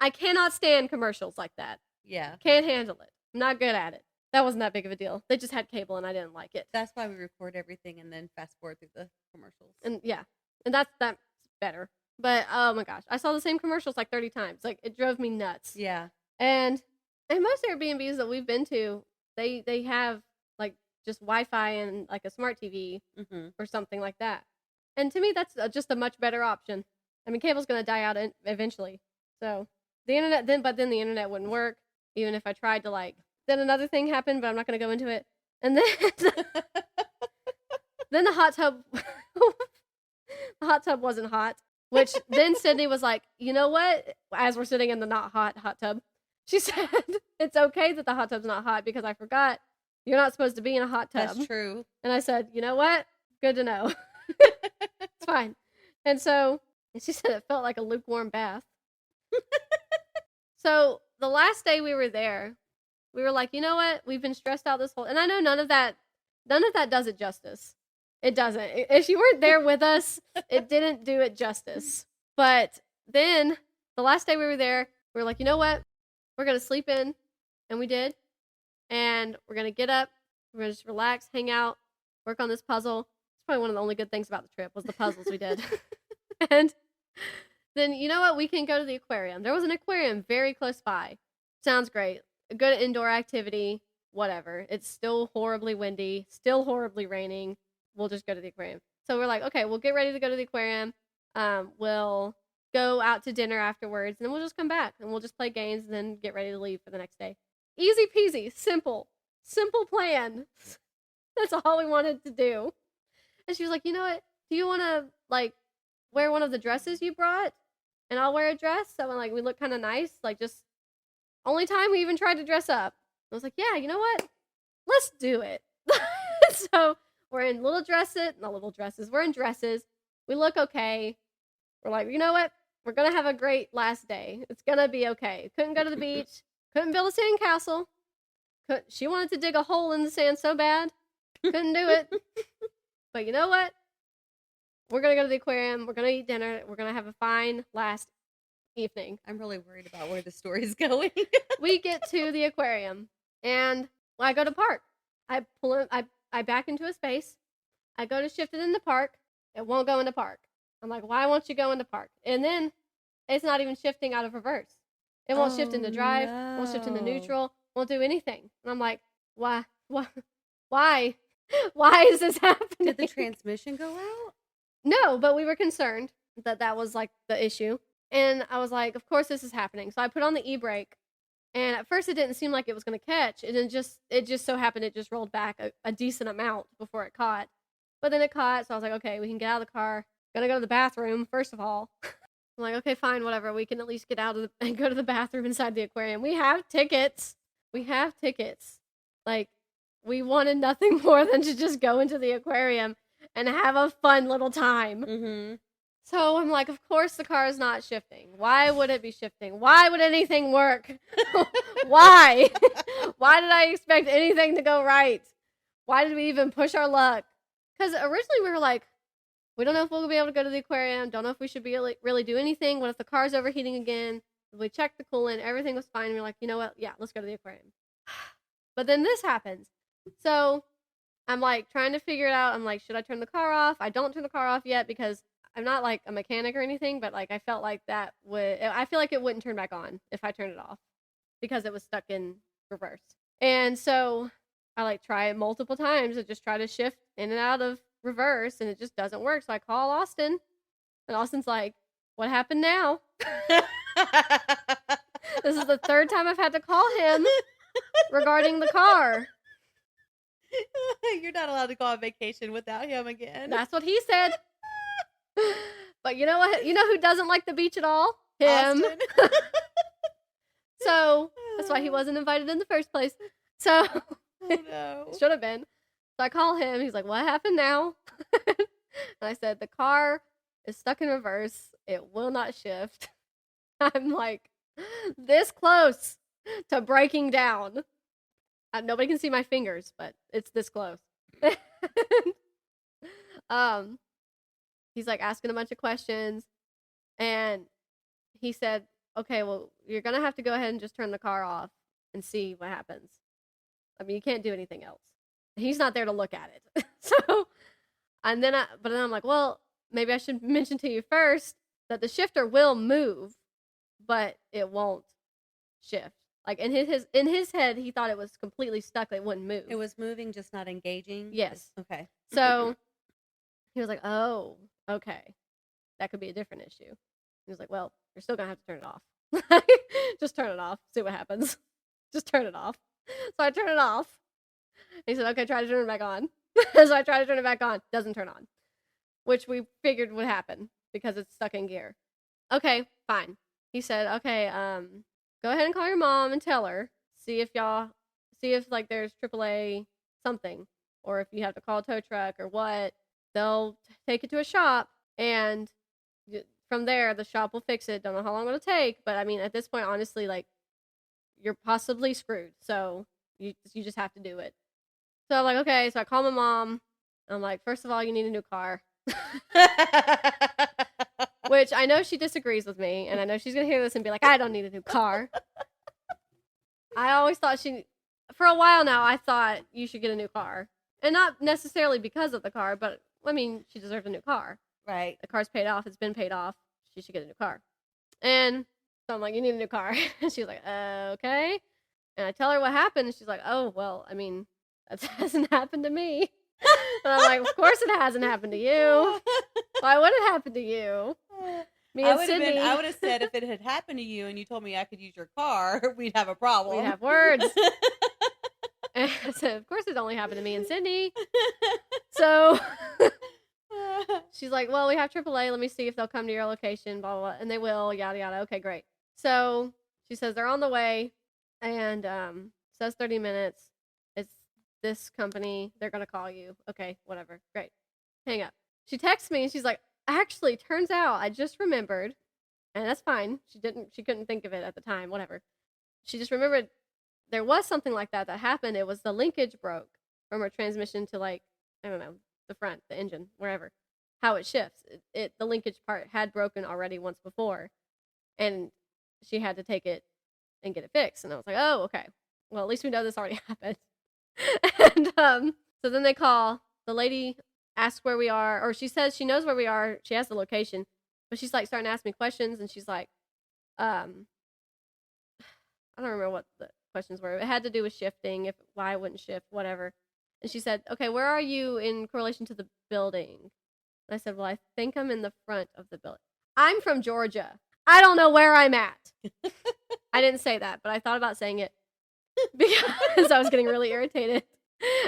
I cannot stand commercials like that. Yeah. Can't handle it. I'm not good at it. That wasn't that big of a deal. They just had cable and I didn't like it. That's why we record everything and then fast forward through the commercials. And yeah. And that's better. But oh my gosh. I saw the same commercials like 30 times. Like, it drove me nuts. Yeah. And most Airbnbs that we've been to, they have like just Wi-Fi and like a smart TV or something like that. And to me, that's just a much better option. I mean, cable's going to die out eventually. So the internet but then the internet wouldn't work even if I tried to, like. Then another thing happened, but I'm not going to go into it. And then the hot tub wasn't hot, which then Sydney was like, you know what? As we're sitting in the not hot tub, she said, it's okay that the hot tub's not hot because I forgot you're not supposed to be in a hot tub. That's true. And I said, you know what? Good to know. It's fine. And so she said it felt like a lukewarm bath. So the last day we were there, we were like, you know what? We've been stressed out this whole, and I know none of that does it justice. It doesn't. If you weren't there with us, it didn't do it justice. But then the last day we were there, we were like, you know what? We're going to sleep in. And we did. And we're going to get up. We're going to just relax, hang out, work on this puzzle. It's probably one of the only good things about the trip was the puzzles we did. And then, you know what? We can go to the aquarium. There was an aquarium very close by. Sounds great. A good indoor activity, whatever. It's still horribly windy, still horribly raining. We'll just go to the aquarium. So we're like, okay, we'll get ready to go to the aquarium. We'll go out to dinner afterwards, and then we'll just come back, and we'll just play games, and then get ready to leave for the next day. Easy peasy, simple plan. That's all we wanted to do. And she was like, you know what? Do you want to, like, wear one of the dresses you brought? And I'll wear a dress. So, like, we look kind of nice. Like, just only time we even tried to dress up. I was like, yeah, you know what? Let's do it. So we're in little dresses. Not little dresses. We're in dresses. We look okay. We're like, you know what? We're going to have a great last day. It's going to be okay. Couldn't go to the beach. Couldn't build a sand castle. She wanted to dig a hole in the sand so bad. Couldn't do it. But you know what? We're going to go to the aquarium. We're going to eat dinner. We're going to have a fine last evening. I'm really worried about where the story's going. We get to the aquarium, and I go to park. I back into a space. I go to shift it into park. It won't go into park. I'm like, why won't you go into park? And then it's not even shifting out of reverse. It won't shift into drive. No. Won't shift into neutral. Won't do anything. And I'm like, why? Why is this happening? Did the transmission go out? No, but we were concerned that was like the issue. And I was like, of course this is happening. So I put on the e-brake, and at first it didn't seem like it was going to catch. And it just so happened it just rolled back a decent amount before it caught. But then it caught, so I was like, okay, we can get out of the car. Gonna go to the bathroom, first of all. I'm like, okay, fine, whatever. We can at least get out and go to the bathroom inside the aquarium. We have tickets. Like, we wanted nothing more than to just go into the aquarium and have a fun little time. Mm-hmm. So I'm like, of course the car is not shifting. Why would it be shifting? Why would anything work? Why? Why did I expect anything to go right? Why did we even push our luck? Because originally we were like, we don't know if we'll be able to go to the aquarium. Don't know if we should be really do anything. What if the car's overheating again? We checked the coolant. Everything was fine. We're like, you know what? Yeah, let's go to the aquarium. But then this happens. So I'm like trying to figure it out. I'm like, should I turn the car off? I don't turn the car off yet because I'm not like a mechanic or anything, but like I felt like I feel like it wouldn't turn back on if I turned it off because it was stuck in reverse. And so I like try it multiple times and just try to shift in and out of reverse, and it just doesn't work. So I call Austin, and Austin's like, what happened now? This is the third time I've had to call him regarding the car. You're not allowed to go on vacation without him again. That's what he said. But you know what? You know who doesn't like the beach at all? Him. So that's why he wasn't invited in the first place. So oh, no. Should have been. So I call him. He's like, what happened now? And I said, the car is stuck in reverse. It will not shift. I'm like, this close to breaking down. Nobody can see my fingers, but it's this close. He's like asking a bunch of questions, and he said, okay, well, you're going to have to go ahead and just turn the car off and see what happens. I mean, you can't do anything else. He's not there to look at it. So, but then I'm like, well, maybe I should mention to you first that the shifter will move, but it won't shift. Like in his head, he thought it was completely stuck. It wouldn't move. It was moving, just not engaging? Yes. Okay. So he was like, oh, okay. That could be a different issue. He was like, well, you're still going to have to turn it off. Just turn it off. See what happens. Just turn it off. So I turn it off. He said, okay, try to turn it back on. So I try to turn it back on. Doesn't turn on. Which we figured would happen because it's stuck in gear. Okay, fine. He said, okay, go ahead and call your mom and tell her. See if like there's AAA something. Or if you have to call a tow truck or what. They'll take it to a shop, and from there, the shop will fix it. Don't know how long it'll take, but I mean, at this point, honestly, like, you're possibly screwed. So you just have to do it. So I'm like, okay. So I call my mom. I'm like, first of all, you need a new car. Which I know she disagrees with me, and I know she's gonna hear this and be like, I don't need a new car. I always thought for a while now, I thought you should get a new car. And not necessarily because of the car, but I mean, she deserves a new car. Right. The car's paid off. It's been paid off. She should get a new car. And so I'm like, you need a new car. And she's like, okay. And I tell her what happened. And she's like, oh, well, I mean, that hasn't happened to me. And I'm like, of course it hasn't happened to you. Why would it happen to you? Me and Sydney. I would have said if it had happened to you and you told me I could use your car, we'd have a problem. We'd have words. And I said, of course it only happened to me and Sydney. So she's like, well, we have AAA. Let me see if they'll come to your location, blah, blah, blah. And they will, yada, yada. Okay, great. So she says they're on the way, and says 30 minutes. It's this company. They're going to call you. Okay, whatever. Great. Hang up. She texts me, and she's like, actually, turns out I just remembered, And that's fine. She couldn't think of it at the time, whatever. She just remembered there was something like that happened. It was the linkage broke from her transmission to, like, I don't know, the front, the engine, wherever, how it shifts. The linkage part had broken already once before, and she had to take it and get it fixed. And I was like, oh, okay. Well, at least we know this already happened. And so then they call. The lady asks where we are, or she says she knows where we are. She has the location. But she's like starting to ask me questions, and she's like, I don't remember what the questions were. It had to do with shifting, why it wouldn't shift, whatever. And she said, okay, where are you in correlation to the building? And I said, well, I think I'm in the front of the building. I'm from Georgia. I don't know where I'm at. I didn't say that, but I thought about saying it because I was getting really irritated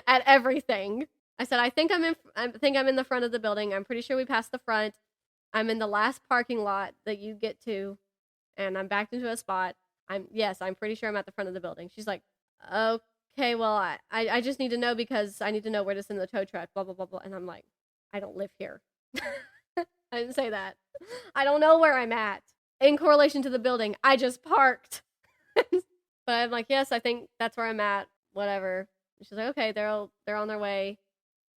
at everything. I said, I think I'm in the front of the building. I'm pretty sure we passed the front. I'm in the last parking lot that you get to, and I'm backed into a spot. I'm pretty sure I'm at the front of the building. She's like, okay, well, I just need to know because I need to know where to send the tow truck, blah, blah, blah, blah. And I'm like, I don't live here. I didn't say that. I don't know where I'm at in correlation to the building. I just parked. But I'm like, yes, I think that's where I'm at, whatever. And she's like, okay, they're on their way.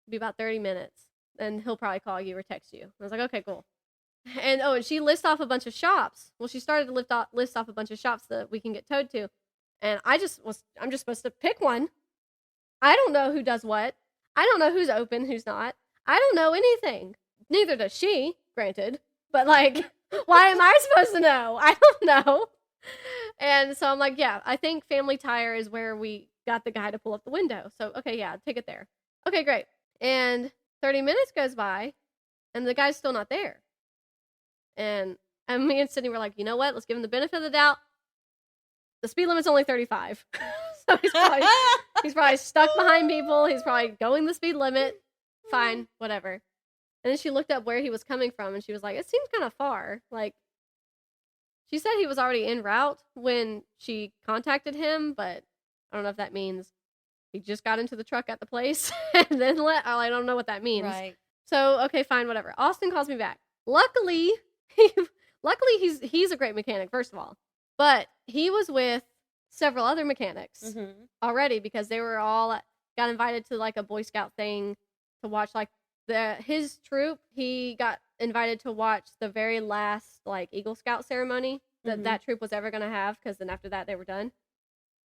It'll be about 30 minutes. And he'll probably call you or text you. I was like, okay, cool. And she lists off a bunch of shops. Well, she started to list off a bunch of shops that we can get towed to. And I'm just supposed to pick one. I don't know who does what. I don't know who's open, who's not. I don't know anything. Neither does she, granted. But, like, why am I supposed to know? I don't know. And so I'm like, yeah, I think Family Tire is where we got the guy to pull up the window. So, okay, yeah, take it there. Okay, great. And 30 minutes goes by, and the guy's still not there. And me and Sydney were like, you know what? Let's give him the benefit of the doubt. The speed limit's only 35. So he's probably stuck behind people. He's probably going the speed limit. Fine, whatever. And then she looked up where he was coming from, and she was like, it seems kind of far. Like, she said he was already en route when she contacted him, but I don't know if that means he just got into the truck at the place and then I don't know what that means. Right. So, okay, fine, whatever. Austin calls me back. Luckily, he's a great mechanic, first of all. But he was with several other mechanics already because they were all got invited to, like, a Boy Scout thing to watch, like, his troop. He got invited to watch the very last, like, Eagle Scout ceremony that troop was ever going to have, because then after that they were done.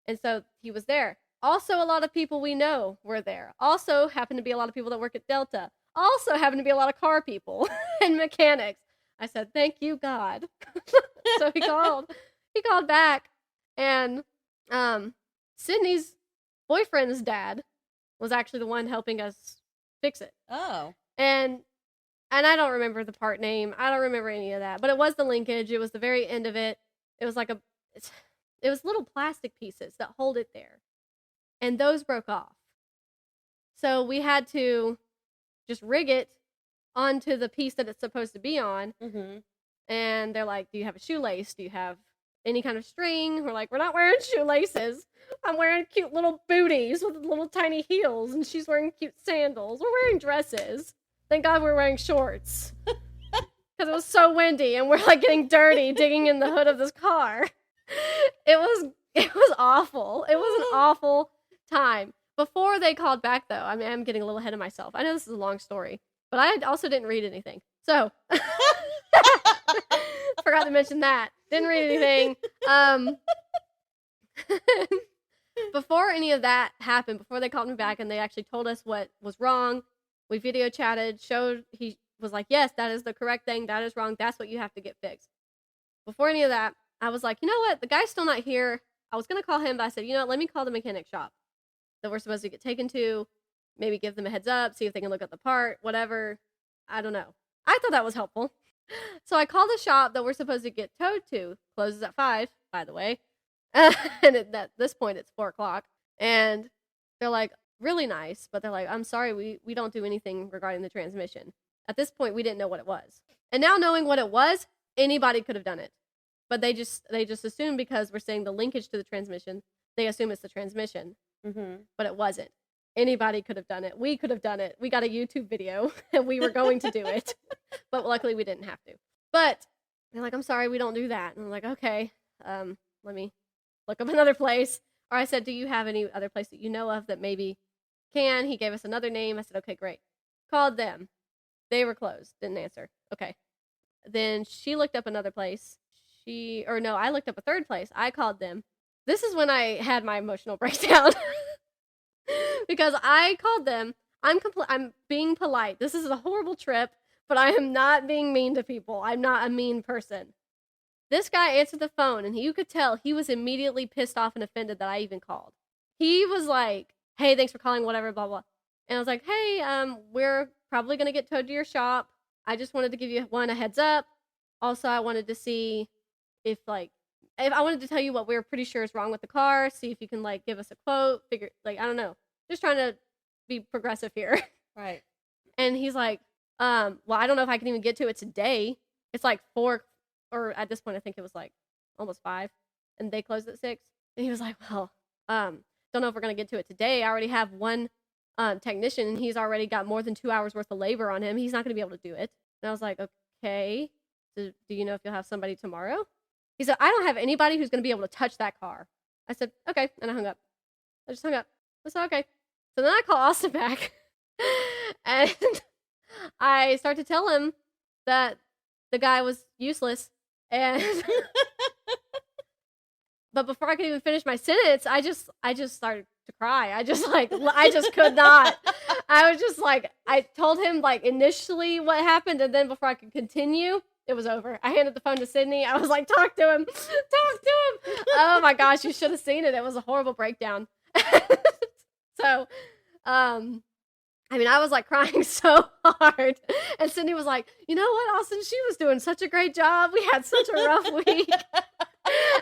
And so he was there. Also, a lot of people we know were there. Also happened to be a lot of people that work at Delta. Also happened to be a lot of car people and mechanics. I said, thank you, God. So he called back, and Sydney's boyfriend's dad was actually the one helping us fix it. Oh. And I don't remember the part name. I don't remember any of that. But it was the linkage. It was the very end of it. It was like it was little plastic pieces that hold it there. And those broke off. So we had to just rig it onto the piece that it's supposed to be on. And they're like, do you have a shoelace? Do you have any kind of string? We're like, we're not wearing shoelaces. I'm wearing cute little booties with little tiny heels, and she's wearing cute sandals. We're wearing dresses. Thank God we're wearing shorts. Because it was so windy, and we're like getting dirty digging in the hood of this car. It was awful. It was an awful time. Before they called back, though, I mean, I'm getting a little ahead of myself. I know this is a long story, but I also didn't read anything. So, forgot to mention that. Didn't read anything. Before any of that happened, before they called me back and they actually told us what was wrong, we video chatted, he was like, yes, that is the correct thing. That is wrong. That's what you have to get fixed. Before any of that, I was like, you know what? The guy's still not here. I was going to call him, but I said, you know what? Let me call the mechanic shop that we're supposed to get taken to. Maybe give them a heads up, see if they can look at the part, whatever. I don't know. I thought that was helpful. So I called the shop that we're supposed to get towed to. Closes at 5, by the way. And at this point, it's 4 o'clock. And they're like, really nice. But they're like, I'm sorry, we don't do anything regarding the transmission. At this point, we didn't know what it was. And now knowing what it was, anybody could have done it. But they just assume because we're saying the linkage to the transmission, they assume it's the transmission. But it wasn't. Anybody could have done it. We could have done it. We got a YouTube video and we were going to do it. But luckily we didn't have to. But They're like, I'm sorry, we don't do that. And I'm like, okay, let me look up another place. Or I said, do you have any other place that you know of that maybe can? He gave us another name. I said, okay, great. Called them. They were closed. Didn't answer. Okay. Then she looked up another place. I looked up a third place. I called them. This is when I had my emotional breakdown. Because I called them. I'm being polite. This is a horrible trip, but I am not being mean to people. I'm not a mean person. This guy answered the phone, and you could tell he was immediately pissed off and offended that I even called. He was like, hey, thanks for calling, whatever, blah, blah. And I was like, hey, we're probably going to get towed to your shop. I just wanted to give you a heads up. Also, I wanted to see if I wanted to tell you what we were pretty sure is wrong with the car, see if you can, give us a quote, I don't know. Just trying to be progressive here. Right. And he's like, well, I don't know if I can even get to it today. It's 4, or at this point, I think it was almost 5, and they closed at 6. And he was like, well, don't know if we're going to get to it today. I already have one technician, and he's already got more than 2 hours worth of labor on him. He's not going to be able to do it. And I was like, okay, so do you know if you'll have somebody tomorrow? He said, I don't have anybody who's going to be able to touch that car. I said, okay, and I hung up. I just hung up. I said, okay. So then I call Austin back, and I start to tell him that the guy was useless, and but before I could even finish my sentence, I just started to cry. I just could not. I was just I told him initially what happened, and then before I could continue, it was over. I handed the phone to Sydney. I was like, talk to him. Oh my gosh, you should have seen it. It was a horrible breakdown. So, I was crying so hard. And Sydney was like, you know what, Austin, she was doing such a great job. We had such a rough week.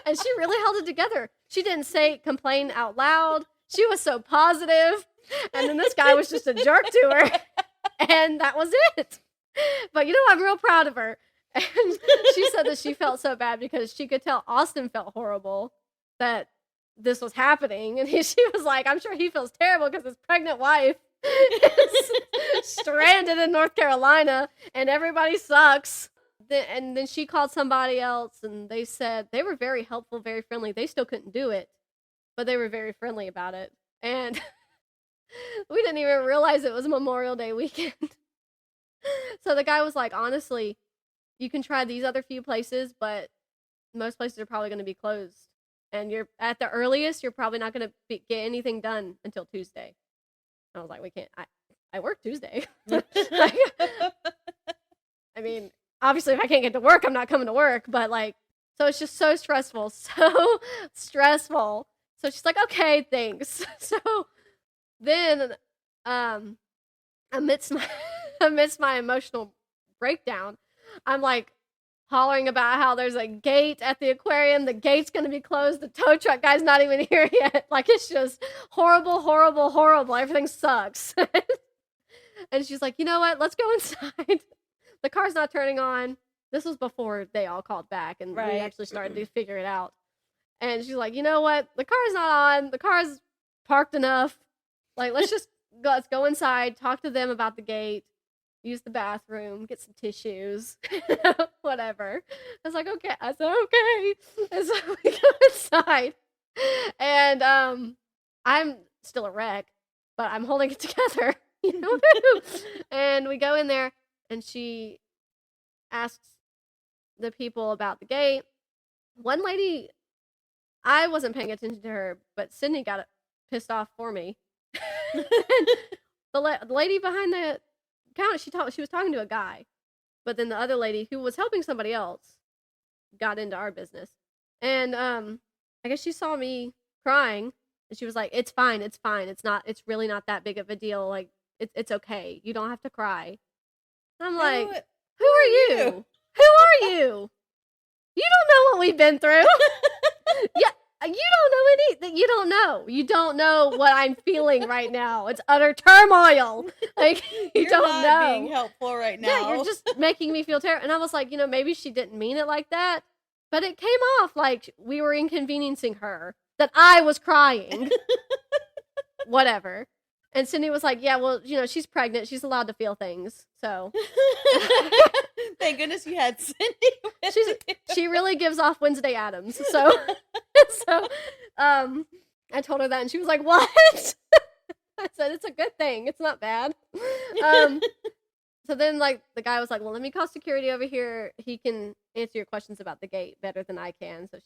And she really held it together. She didn't complain out loud. She was so positive. And then this guy was just a jerk to her. And that was it. But I'm real proud of her. And she said that she felt so bad because she could tell Austin felt horrible that this was happening. And she was like, I'm sure he feels terrible because his pregnant wife is stranded in North Carolina and everybody sucks. And then she called somebody else, and they said they were very helpful, very friendly. They still couldn't do it, but they were very friendly about it. And we didn't even realize it was Memorial Day weekend. So the guy was like, honestly, you can try these other few places, but most places are probably going to be closed. And you're at the earliest, you're probably not going to get anything done until Tuesday. I was like, we can't. I work Tuesday. Obviously, if I can't get to work, I'm not coming to work. But so it's just so stressful, so stressful. So she's like, okay, thanks. So then, amidst my emotional breakdown, I'm hollering about how there's a gate at the aquarium. The gate's going to be closed. The tow truck guy's not even here yet. It's just horrible, horrible, horrible. Everything sucks. And she's like, you know what? Let's go inside. The car's not turning on. This was before they all called back and we actually started to figure it out. And she's like, you know what? The car's not on. The car's parked enough. Let's go inside, talk to them about the gate. Use the bathroom, get some tissues, whatever. I was like, okay. I said, okay. And so we go inside. And I'm still a wreck, but I'm holding it together. And we go in there, and she asks the people about the gate. One lady, I wasn't paying attention to her, but Sydney got pissed off for me. The lady behind the counter, she was talking to a guy, but then the other lady who was helping somebody else got into our business, and I guess she saw me crying, and she was like, it's fine, it's really not that big of a deal, it's okay, you don't have to cry. And I'm like, who are you? You don't know what we've been through. Yeah. You don't know what I'm feeling right now. It's utter turmoil. You don't know. You're not being helpful right now. Yeah, you're just making me feel terrible. And I was like, maybe she didn't mean it like that, but it came off like we were inconveniencing her, that I was crying. Whatever. And Cindy was like, yeah, well, she's pregnant. She's allowed to feel things. So thank goodness you had Cindy with you. She really gives off Wednesday Addams. So, I told her that, and she was like, what? I said, it's a good thing. It's not bad. So then, like, the guy was like, well, let me call security over here. He can answer your questions about the gate better than I can. So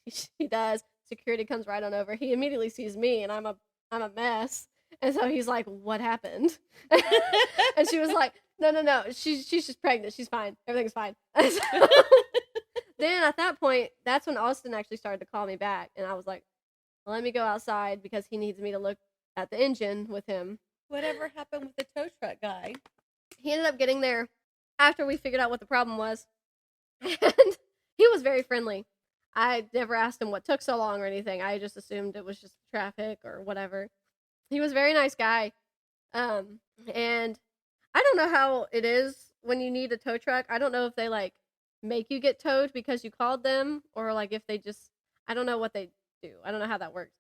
she does. Security comes right on over. He immediately sees me, and I'm a mess. And so he's like, what happened? And she was like, no. She's just pregnant. She's fine. Everything's fine. So, then at that point, that's when Austin actually started to call me back. And I was like, well, let me go outside because he needs me to look at the engine with him. Whatever happened with the tow truck guy? He ended up getting there after we figured out what the problem was. And he was very friendly. I never asked him what took so long or anything. I just assumed it was just traffic or whatever. He was a very nice guy. And I don't know how it is when you need a tow truck. I don't know if they like make you get towed because you called them, or like if they just, I don't know what they do. I don't know how that works.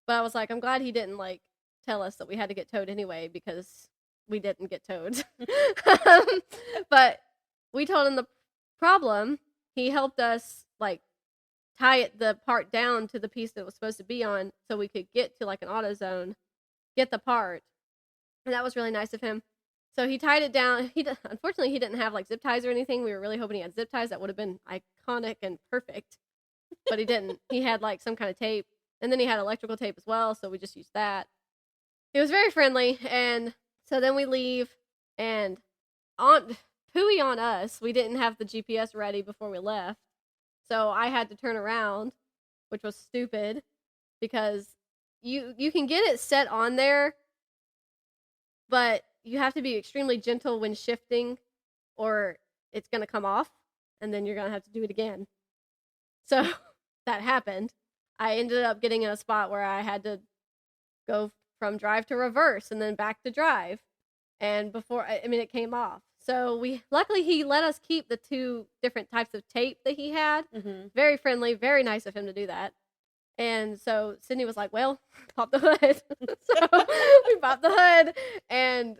But I was like, I'm glad he didn't like tell us that we had to get towed anyway, because we didn't get towed. But we told him the problem. He helped us like tie the part down to the piece that it was supposed to be on so we could get to like an AutoZone, get the part. And that was really nice of him. So he tied it down. Unfortunately, he didn't have like zip ties or anything. We were really hoping he had zip ties. That would have been iconic and perfect. But he didn't. He had like some kind of tape. And then he had electrical tape as well, so we just used that. He was very friendly. And so then we leave, and pooey on us, we didn't have the GPS ready before we left. So I had to turn around, which was stupid, because you can get it set on there, but you have to be extremely gentle when shifting, or it's going to come off, and then you're going to have to do it again. So that happened. I ended up getting in a spot where I had to go from drive to reverse and then back to drive. And it came off. So luckily he let us keep the 2 different types of tape that he had. Mm-hmm. Very friendly, very nice of him to do that. And so Sydney was like, well, pop the hood. So we popped the hood, and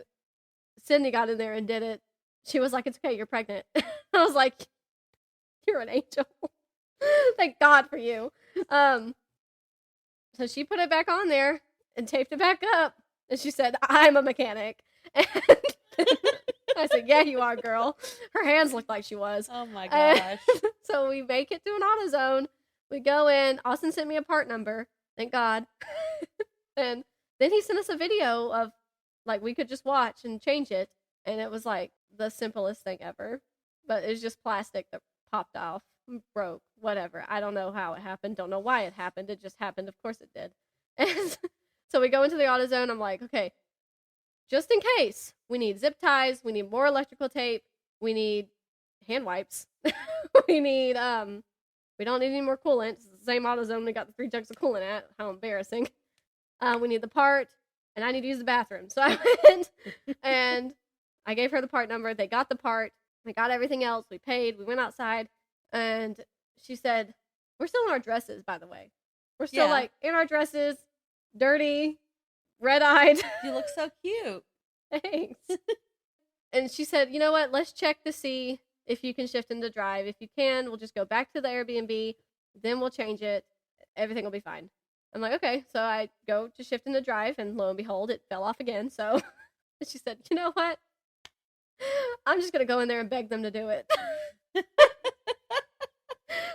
Sydney got in there and did it. She was like, it's okay, you're pregnant. I was like, you're an angel. Thank God for you. So she put it back on there and taped it back up. And she said, I'm a mechanic. And I said, yeah, you are, girl. Her hands looked like she was. Oh my gosh. So we make it to an AutoZone. We go in. Austin sent me a part number. Thank God. And then he sent us a video of, like, we could just watch and change it. And it was, like, the simplest thing ever. But it was just plastic that popped off, broke, whatever. I don't know how it happened. Don't know why it happened. It just happened. Of course it did. And so we go into the AutoZone. I'm like, okay, just in case, we need zip ties. We need more electrical tape. We need hand wipes. We need, we don't need any more coolant. It's the same AutoZone we got the 3 jugs of coolant at. How embarrassing. We need the part, and I need to use the bathroom. So I went, and I gave her the part number. They got the part. They got everything else. We paid. We went outside, and she said, we're still in our dresses, by the way. We're still, like, in our dresses, dirty, red-eyed. You look so cute. Thanks. And she said, you know what? Let's check to see if you can shift into drive. If you can, we'll just go back to the Airbnb. Then we'll change it. Everything will be fine. I'm like, okay. So I go to shift into drive, and lo and behold, it fell off again. So she said, you know what? I'm just going to go in there and beg them to do it.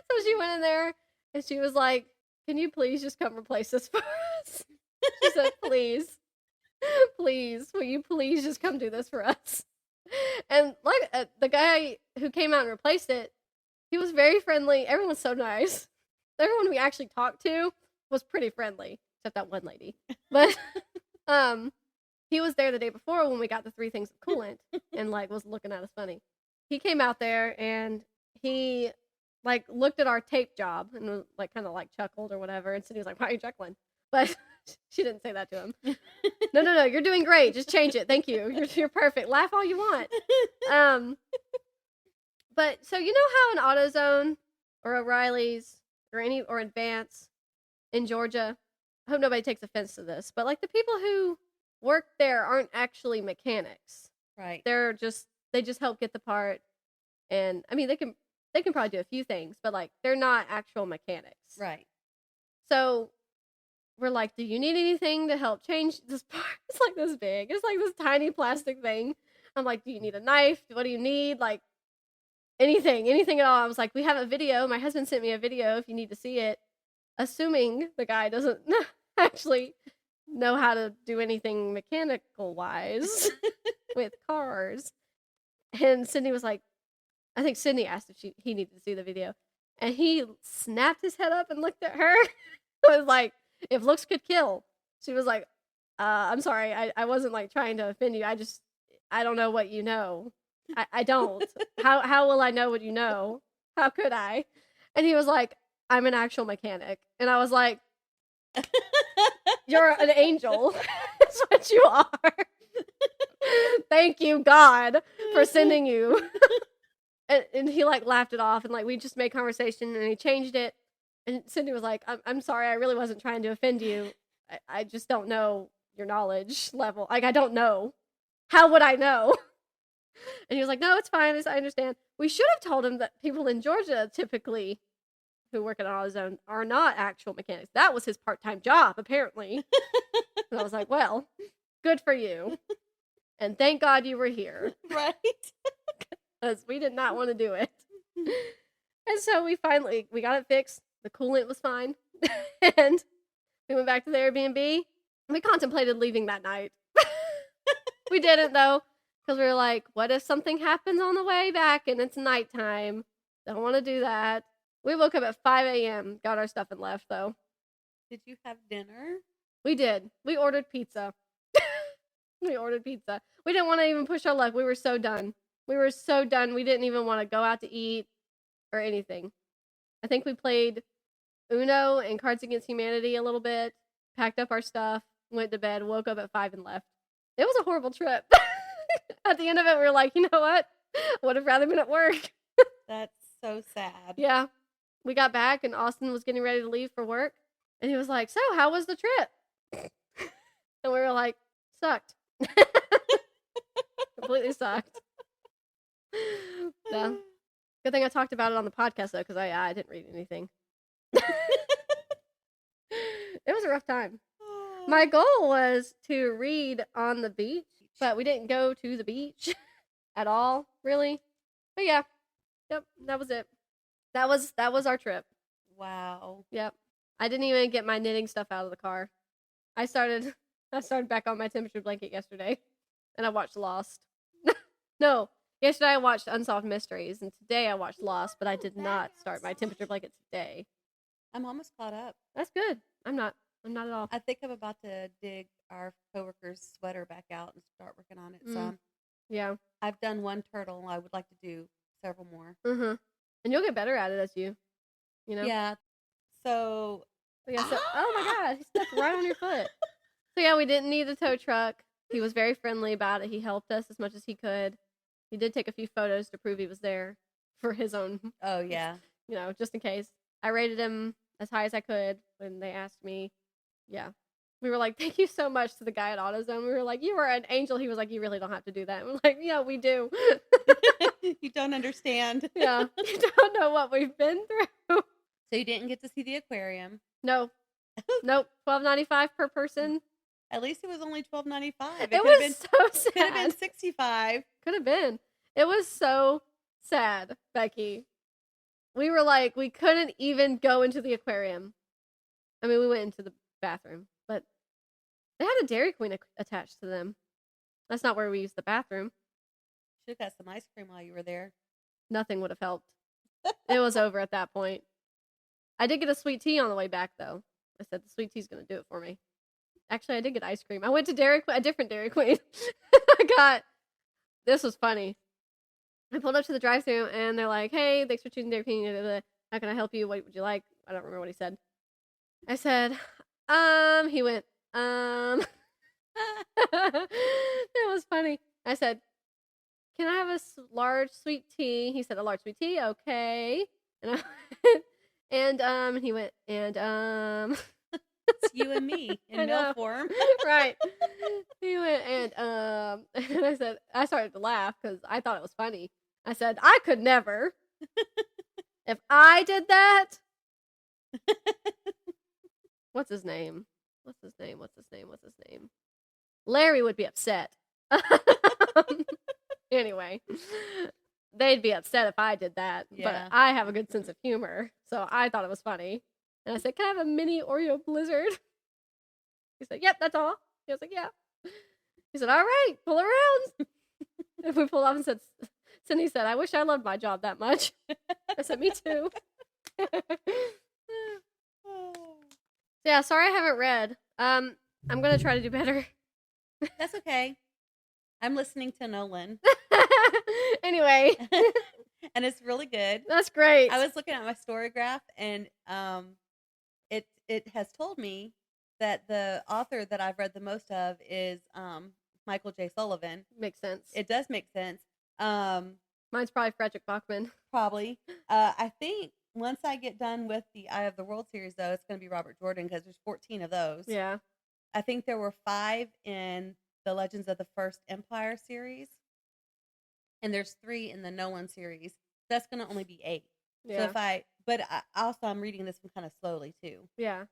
So she went in there, and she was like, can you please just come replace this for us? She said, please, will you please just come do this for us? And like the guy who came out and replaced it, he was very friendly. Everyone's so nice. Everyone we actually talked to was pretty friendly, except that one lady. But he was there the day before when we got the 3 things of coolant, and like was looking at us funny. He came out there, and he like looked at our tape job and was like kind of like chuckled or whatever, and so he was like, why are you chuckling? But she didn't say that to him. No, you're doing great. Just change it. Thank you. You're perfect. Laugh all you want. But so you know how an AutoZone or O'Reilly's or Advance in Georgia, I hope nobody takes offense to this, but like the people who work there aren't actually mechanics. Right. They just help get the part, and I mean they can probably do a few things, but like they're not actual mechanics. Right. So we're like, do you need anything to help change this part? It's like this big. It's like this tiny plastic thing. I'm like, do you need a knife? What do you need? Like anything at all. I was like, we have a video. My husband sent me a video if you need to see it, assuming the guy doesn't actually know how to do anything mechanical wise with cars. And Sydney was like, I think Sydney asked if he needed to see the video. And he snapped his head up and looked at her. I was like, if looks could kill. She was like, I'm sorry. I wasn't like trying to offend you. I don't know what you know. I don't. How will I know what you know? How could I? And he was like, I'm an actual mechanic. And I was like, you're an angel. That's what you are. Thank you, God, for sending you. And he like laughed it off, and like we just made conversation, and he changed it. And Cindy was like, I'm sorry, I really wasn't trying to offend you. I just don't know your knowledge level. Like, I don't know. How would I know? And he was like, no, it's fine. I understand. We should have told him that people in Georgia typically who work at AutoZone are not actual mechanics. That was his part-time job, apparently. And I was like, well, good for you. And thank God you were here. Right. Because we did not want to do it. And so we got it fixed. The coolant was fine. And we went back to the Airbnb. We contemplated leaving that night. We didn't, though, because we were like, what if something happens on the way back and it's nighttime? Don't want to do that. We woke up at 5 a.m., got our stuff and left, though. Did you have dinner? We did. We ordered pizza. We didn't want to even push our luck. We were so done. We didn't even want to go out to eat or anything. I think we played Uno and Cards Against Humanity a little bit, packed up our stuff, went to bed, woke up at 5 and left. It was a horrible trip. At the end of it, we were like, you know what? I would have rather been at work. That's so sad. Yeah. We got back and Austin was getting ready to leave for work. And he was like, so how was the trip? And we were like, sucked. Completely sucked. Yeah. Good thing I talked about it on the podcast, though, because I didn't read anything. It was a rough time. My goal was to read on the beach, but we didn't go to the beach at all, really. But yeah, yep, that was it. That was our trip. Wow. Yep. I didn't even get my knitting stuff out of the car. I started back on my temperature blanket yesterday, and I watched Lost. No, yesterday I watched Unsolved Mysteries, and today I watched Lost, but I did not start my temperature blanket today. I'm almost caught up. That's good. I'm not at all. I think I'm about to dig our coworker's sweater back out and start working on it some. Yeah. I've done one turtle. I would like to do several more. Mm-hmm. And you'll get better at it as you know? Yeah. So. Oh my God, he stepped right on your foot. So yeah, we didn't need the tow truck. He was very friendly about it. He helped us as much as he could. He did take a few photos to prove he was there for his own. Oh, yeah. Just in case. I rated him as high as I could when they asked me. Yeah. We were like, thank you so much to the guy at AutoZone. We were like, you were an angel. He was like, you really don't have to do that. And we're like, yeah, we do. You don't understand. Yeah. You don't know what we've been through. So you didn't get to see the aquarium? No. Nope. $12.95 per person. At least it was only $12.95. It was so sad. Could have been $65. Could have been. It was so sad, Becky. We were like, we couldn't even go into the aquarium. I mean, we went into the bathroom, but they had a Dairy Queen attached to them. That's not where we used the bathroom. Should have got some ice cream while you were there. Nothing would have helped. It was over at that point. I did get a sweet tea on the way back, though. I said the sweet tea's going to do it for me. Actually, I did get ice cream. I went to a different Dairy Queen. This was funny. I pulled up to the drive-thru and they're like, hey, thanks for choosing Dairy Queen. How can I help you? What would you like? I don't remember what he said. I said, he went, It was funny. I said, can I have a large sweet tea? He said, a large sweet tea? Okay. And he went, It's you and me I in mail know. form. Right. He went and and I started to laugh because I thought it was funny. I said, I could never. If I did that, what's his name? What's his name? What's his name? What's his name? Larry would be upset. Anyway, they'd be upset if I did that. Yeah. But I have a good sense of humor, so I thought it was funny. And I said, "Can I have a mini Oreo blizzard?" He said, "Yep, that's all." He was like, "Yeah." He said, "All right, pull around." And we pulled off and said, Cindy said, "I wish I loved my job that much." I said, "Me too." Yeah, sorry I haven't read. I'm gonna try to do better. That's okay. I'm listening to Nolyn. Anyway. And it's really good. That's great. I was looking at my Storygraph, and it has told me that the author that I've read the most of is Michael J. Sullivan. Makes sense. It does make sense. Mine's probably Fredrik Backman. Probably. I think once I get done with the Eye of the World series, though, it's going to be Robert Jordan because there's 14 of those. Yeah. I think there were 5 in the Legends of the First Empire series, and there's 3 in the Nolyn series. That's going to only be 8. Yeah. So I'm reading this one kind of slowly too. Yeah.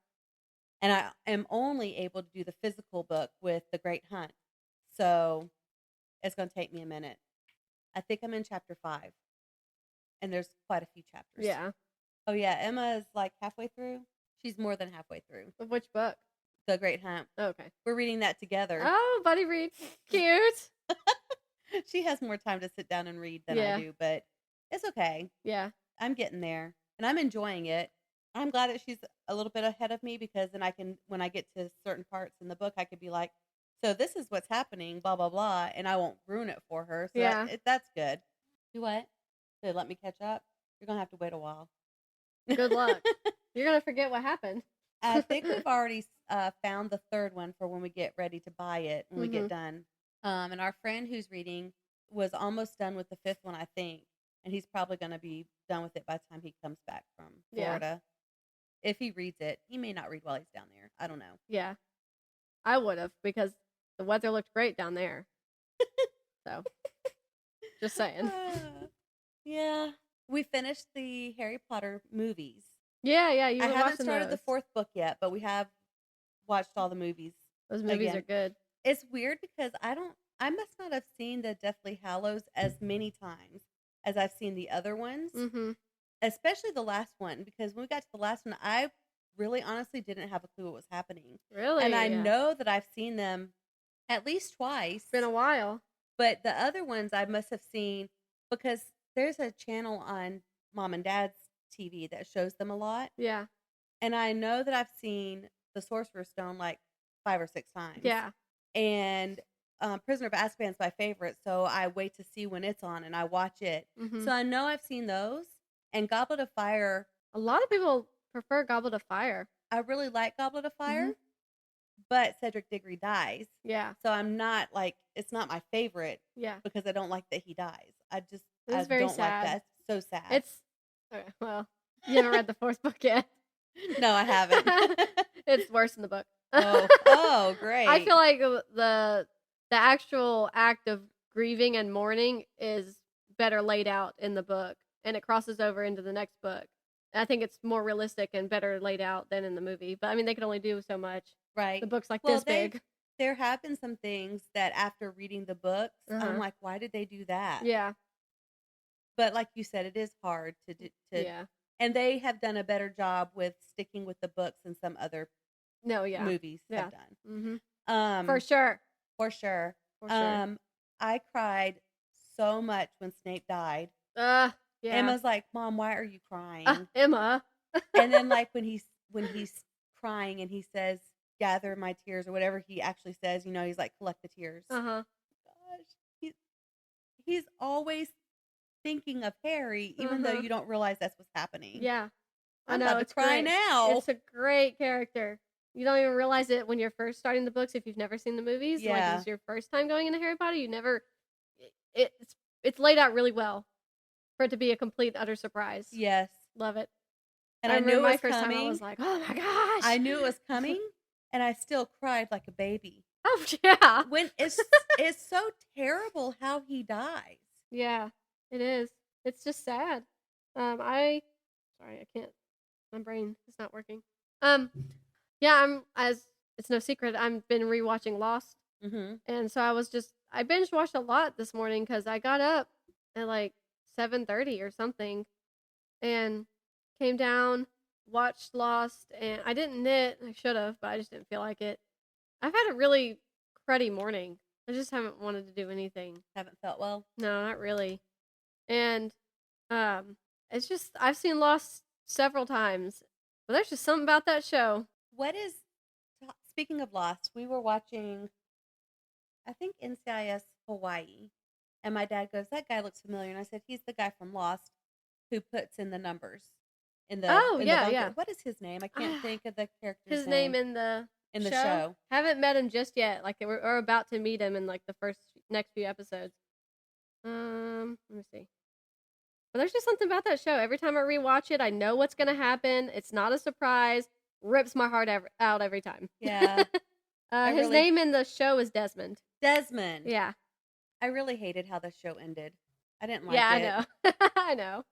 And I am only able to do the physical book with The Great Hunt. So it's going to take me a minute. I think I'm in chapter 5. And there's quite a few chapters. Yeah. Oh, yeah. Emma is like halfway through. She's more than halfway through. Of which book? The Great Hunt. Oh, okay. We're reading that together. Oh, buddy read. Cute. She has more time to sit down and read than I do, but it's okay. Yeah. I'm getting there. And I'm enjoying it. I'm glad that she's a little bit ahead of me because then I can, when I get to certain parts in the book, I could be like, so this is what's happening, blah, blah, blah, and I won't ruin it for her. So that's good. Do what? To let me catch up? You're going to have to wait a while. Good luck. You're going to forget what happened. I think we've already found the 3rd one for when we get ready to buy it, when we get done. And our friend who's reading was almost done with the 5th one, I think. And he's probably going to be done with it by the time he comes back from Florida. Yeah. If he reads it. He may not read while he's down there. I don't know. Yeah. I would have because the weather looked great down there. So, just saying. Yeah. We finished the Harry Potter movies. Yeah. You were I haven't started those. the 4th book yet, but we have watched all the movies. Those movies are good. It's weird because I must not have seen the Deathly Hallows as many times as I've seen the other ones. Mm-hmm. Especially the last one, because when we got to the last one, I really honestly didn't have a clue what was happening. Really? And I know that I've seen them at least twice. It's been a while. But the other ones I must have seen because there's a channel on Mom and Dad's TV that shows them a lot. Yeah. And I know that I've seen The Sorcerer's Stone like 5 or 6 times. Yeah. And Prisoner of Azkaban's my favorite, so I wait to see when it's on and I watch it. Mm-hmm. So I know I've seen those. And Goblet of Fire. A lot of people prefer Goblet of Fire. I really like Goblet of Fire, but Cedric Diggory dies. Yeah. So I'm not like, it's not my favorite. Yeah. Because I don't like that he dies. I don't sad. like that. It's so sad. It's, okay, well, you haven't read the 4th book yet. No, I haven't. It's worse in the book. Oh, great. I feel like the actual act of grieving and mourning is better laid out in the book. And it crosses over into the next book. I think it's more realistic and better laid out than in the movie. But I mean, they can only do so much. Right. The book's like this big. There have been some things that after reading the books, I'm like, why did they do that? Yeah. But like you said, it is hard to yeah. And they have done a better job with sticking with the books than some other movies have done. Mm-hmm. For sure. For sure. I cried so much when Snape died. Yeah. Emma's like, Mom, why are you crying? Emma. And then like when he's crying and he says, gather my tears or whatever he actually says, he's like, collect the tears. Gosh, he's always thinking of Harry, even though you don't realize that's what's happening. Yeah. I know. It's cry now. It's a great character. You don't even realize it when you're first starting the books if you've never seen the movies. Yeah. Like it's your first time going into Harry Potter. You never. It's laid out really well for it to be a complete utter surprise. Yes. Love it. And I I knew remember it my was first time, I coming. was like, oh my gosh. I knew it was coming, and I still cried like a baby. Oh, yeah. When it's so terrible how he dies. Yeah, it is. It's just sad. Sorry, I can't. My brain is not working. Yeah, it's no secret, I've been rewatching Lost. Mm-hmm. And so I binge watched a lot this morning because I got up at like 7:30 or something and came down, watched Lost, and I didn't knit. I should have, but I just didn't feel like it. I've had a really cruddy morning. I just haven't wanted to do anything. Haven't felt well. No, not really. And it's just I've seen Lost several times, but there's just something about that show. Speaking of Lost, we were watching, I think, NCIS Hawaii, and my dad goes, "That guy looks familiar," and I said, "He's the guy from Lost who puts in the numbers in the Oh, in the yeah, bunker." yeah. What is his name? I can't think of the character's His name in the show. Haven't met him just yet. Like we're about to meet him in like the next few episodes. Let me see. But there's just something about that show. Every time I rewatch it, I know what's gonna happen. It's not a surprise. Rips my heart out every time. Yeah. His name in the show is Desmond. Desmond. Yeah. I really hated how the show ended. I didn't like it. Yeah, I know. I know.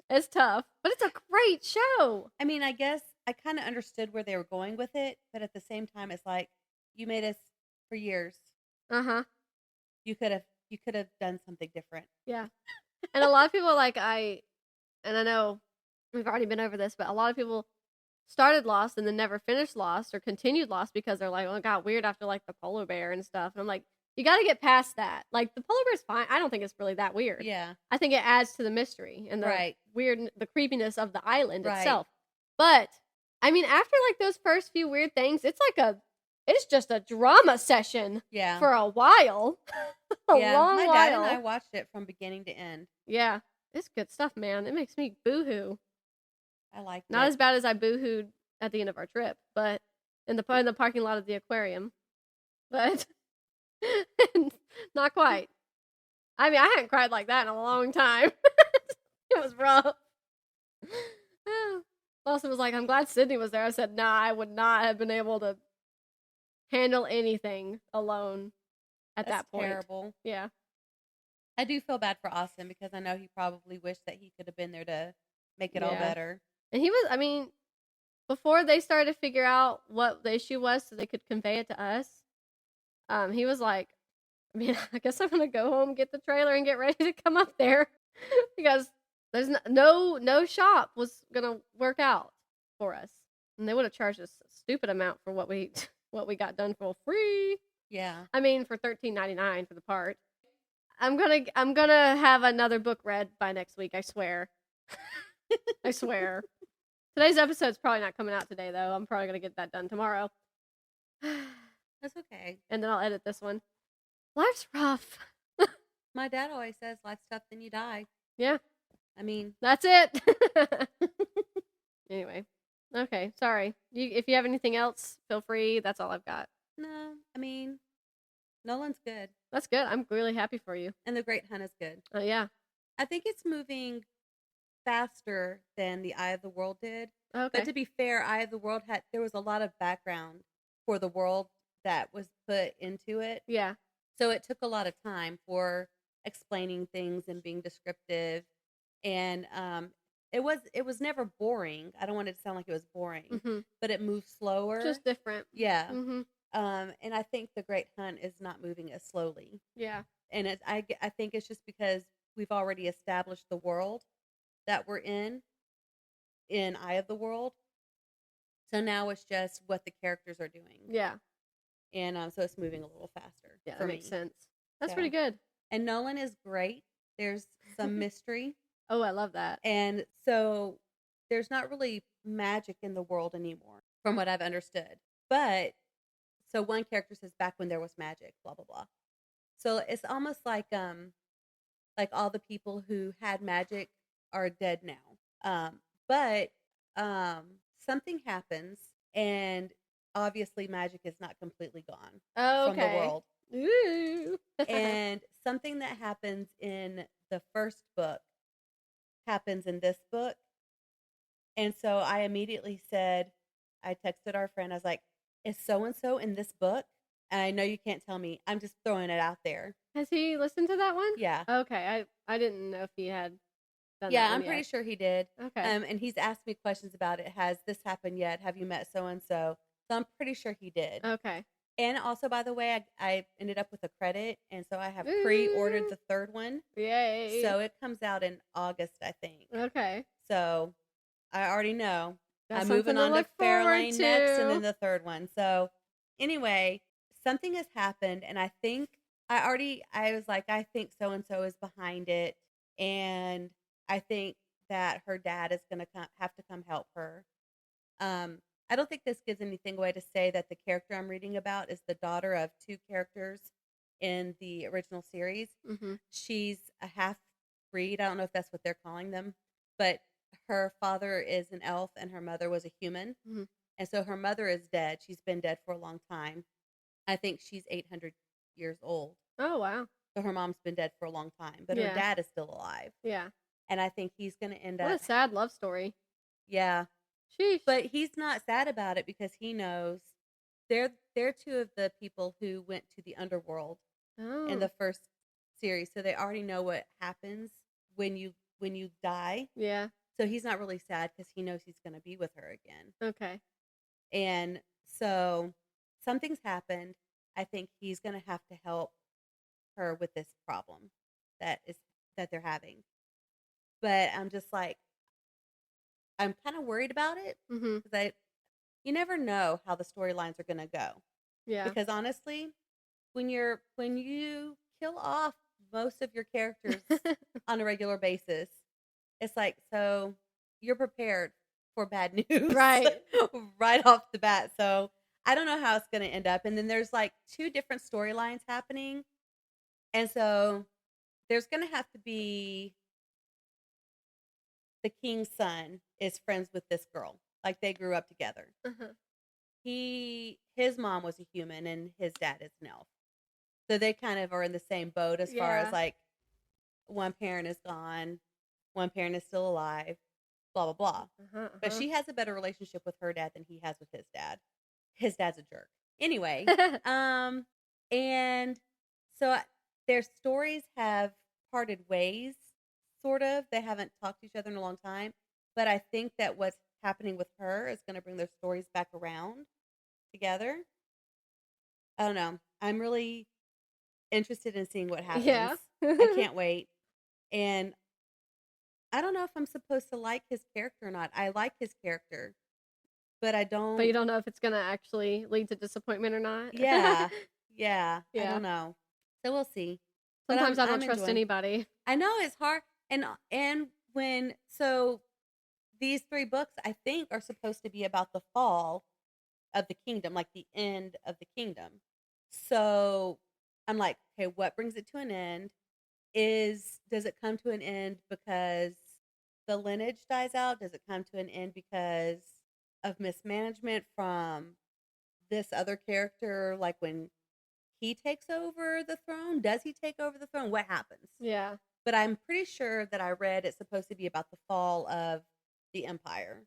It's tough, but it's a great show. I mean, I guess I kind of understood where they were going with it, but at the same time, it's like, you made us for years. Uh-huh. You could have done something different. Yeah. And a lot of people and I know we've already been over this, but a lot of people started Lost and then never finished Lost or continued Lost because they're like, well, it got weird after like the polar bear and stuff. And I'm like, you got to get past that. Like the polar bear's fine. I don't think it's really that weird. Yeah. I think it adds to the mystery and the the creepiness of the island Right. itself. But I mean, after like those first few weird things, it's just a drama session. Yeah. For a while. Long while. My dad and I watched it from beginning to end. Yeah. It's good stuff, man. It makes me boohoo. I like it. Not as bad as I boohooed at the end of our trip, but in the parking lot of the aquarium. But not quite. I mean, I hadn't cried like that in a long time. It was rough. Lawson was like, I'm glad Sydney was there. I said, nah, I would not have been able to handle anything alone at that point. Terrible. Yeah. I do feel bad for Austin because I know he probably wished that he could have been there to make it all better. And he was, I mean, before they started to figure out what the issue was so they could convey it to us, he was like, I mean, I guess I'm going to go home, get the trailer, and get ready to come up there because there's no shop was going to work out for us. And they would have charged us a stupid amount for what we got done for free. Yeah. I mean, for $13.99 for the part. I'm gonna have another book read by next week, I swear. I swear. Today's episode's probably not coming out today, though. I'm probably gonna get that done tomorrow. That's okay. And then I'll edit this one. Life's rough. My dad always says, life's tough, then you die. Yeah. I mean, that's it. Anyway. Okay, sorry. If you have anything else, feel free. That's all I've got. No, I mean, Nolyn's good. That's good. I'm really happy for you. And The Great Hunt is good. Yeah. I think it's moving faster than The Eye of the World did. Okay. But to be fair, Eye of the World there was a lot of background for the world that was put into it. Yeah. So it took a lot of time for explaining things and being descriptive. And it was never boring. I don't want it to sound like it was boring, but it moved slower. Just different. Yeah. And I think The Great Hunt is not moving as slowly. Yeah. And I think it's just because we've already established the world that we're in Eye of the World. So now it's just what the characters are doing. Yeah. And so it's moving a little faster. Yeah, that makes sense. That's pretty good. And Nolyn is great. There's some mystery. Oh, I love that. And so there's not really magic in the world anymore, from what I've understood. But so one character says back when there was magic, blah blah blah. So it's almost like all the people who had magic are dead now. But something happens, and obviously magic is not completely gone from the world. Ooh. And something that happens in the first book happens in this book. And so I immediately said, I texted our friend, I was like, is so-and-so in this book? And I know you can't tell me. I'm just throwing it out there. Has he listened to that one? Yeah. Okay, I didn't know if he had done that Yeah, one I'm pretty yet. sure he did. Okay. And he's asked me questions about it. Has this happened yet? Have you met so-and-so? So I'm pretty sure he did. Okay. And also, by the way, I ended up with a credit, and so I have Ooh. pre-ordered the third one. Yay. So it comes out in August, I think. Okay. So I already know. Got I'm moving on to Fairlane to. next, and then the third one. So anyway, something has happened, and I was like, I think so-and-so is behind it, and I think that her dad is going to have to come help her. I don't think this gives anything away to say that the character I'm reading about is the daughter of two characters in the original series. Mm-hmm. She's a half-breed. I don't know if that's what they're calling them, but her father is an elf and her mother was a human. Mm-hmm. And so her mother is dead. She's been dead for a long time. I think she's 800 years old. Oh, wow. So her mom's been dead for a long time, but her dad is still alive. Yeah. And I think he's going to end up... What a sad love story. Yeah. Sheesh. But he's not sad about it because he knows they're two of the people who went to the underworld in the first series. So they already know what happens when you die. Yeah. So he's not really sad because he knows he's going to be with her again. Okay. And so something's happened. I think he's going to have to help her with this problem that they're having. But I'm just like, I'm kind of worried about it because you never know how the storylines are going to go. Yeah. Because honestly, when you kill off most of your characters on a regular basis, it's like, so you're prepared for bad news. Right. Right off the bat. So I don't know how it's going to end up. And then there's like two different storylines happening. And so there's going to have to be the king's son is friends with this girl. Like they grew up together. Uh-huh. His mom was a human and his dad is an elf. So they kind of are in the same boat as far as like one parent is gone, one parent is still alive, blah, blah, blah. But she has a better relationship with her dad than he has with his dad. His dad's a jerk. Anyway, and so their stories have parted ways, sort of. They haven't talked to each other in a long time. But I think that what's happening with her is going to bring their stories back around together. I don't know. I'm really interested in seeing what happens. Yeah. I can't wait. And I don't know if I'm supposed to like his character or not. I like his character, but I don't. But you don't know if it's going to actually lead to disappointment or not. Yeah. I don't know. So we'll see. Sometimes I don't trust anybody. I know it's hard. And so these 3 books, I think, are supposed to be about the fall of the kingdom, like the end of the kingdom. So I'm like, okay, what brings it to an end? Does it come to an end because the lineage dies out? Does it come to an end because of mismanagement from this other character? Like when he takes over the throne, does he take over the throne? What happens? Yeah. But I'm pretty sure that I read it's supposed to be about the fall of the empire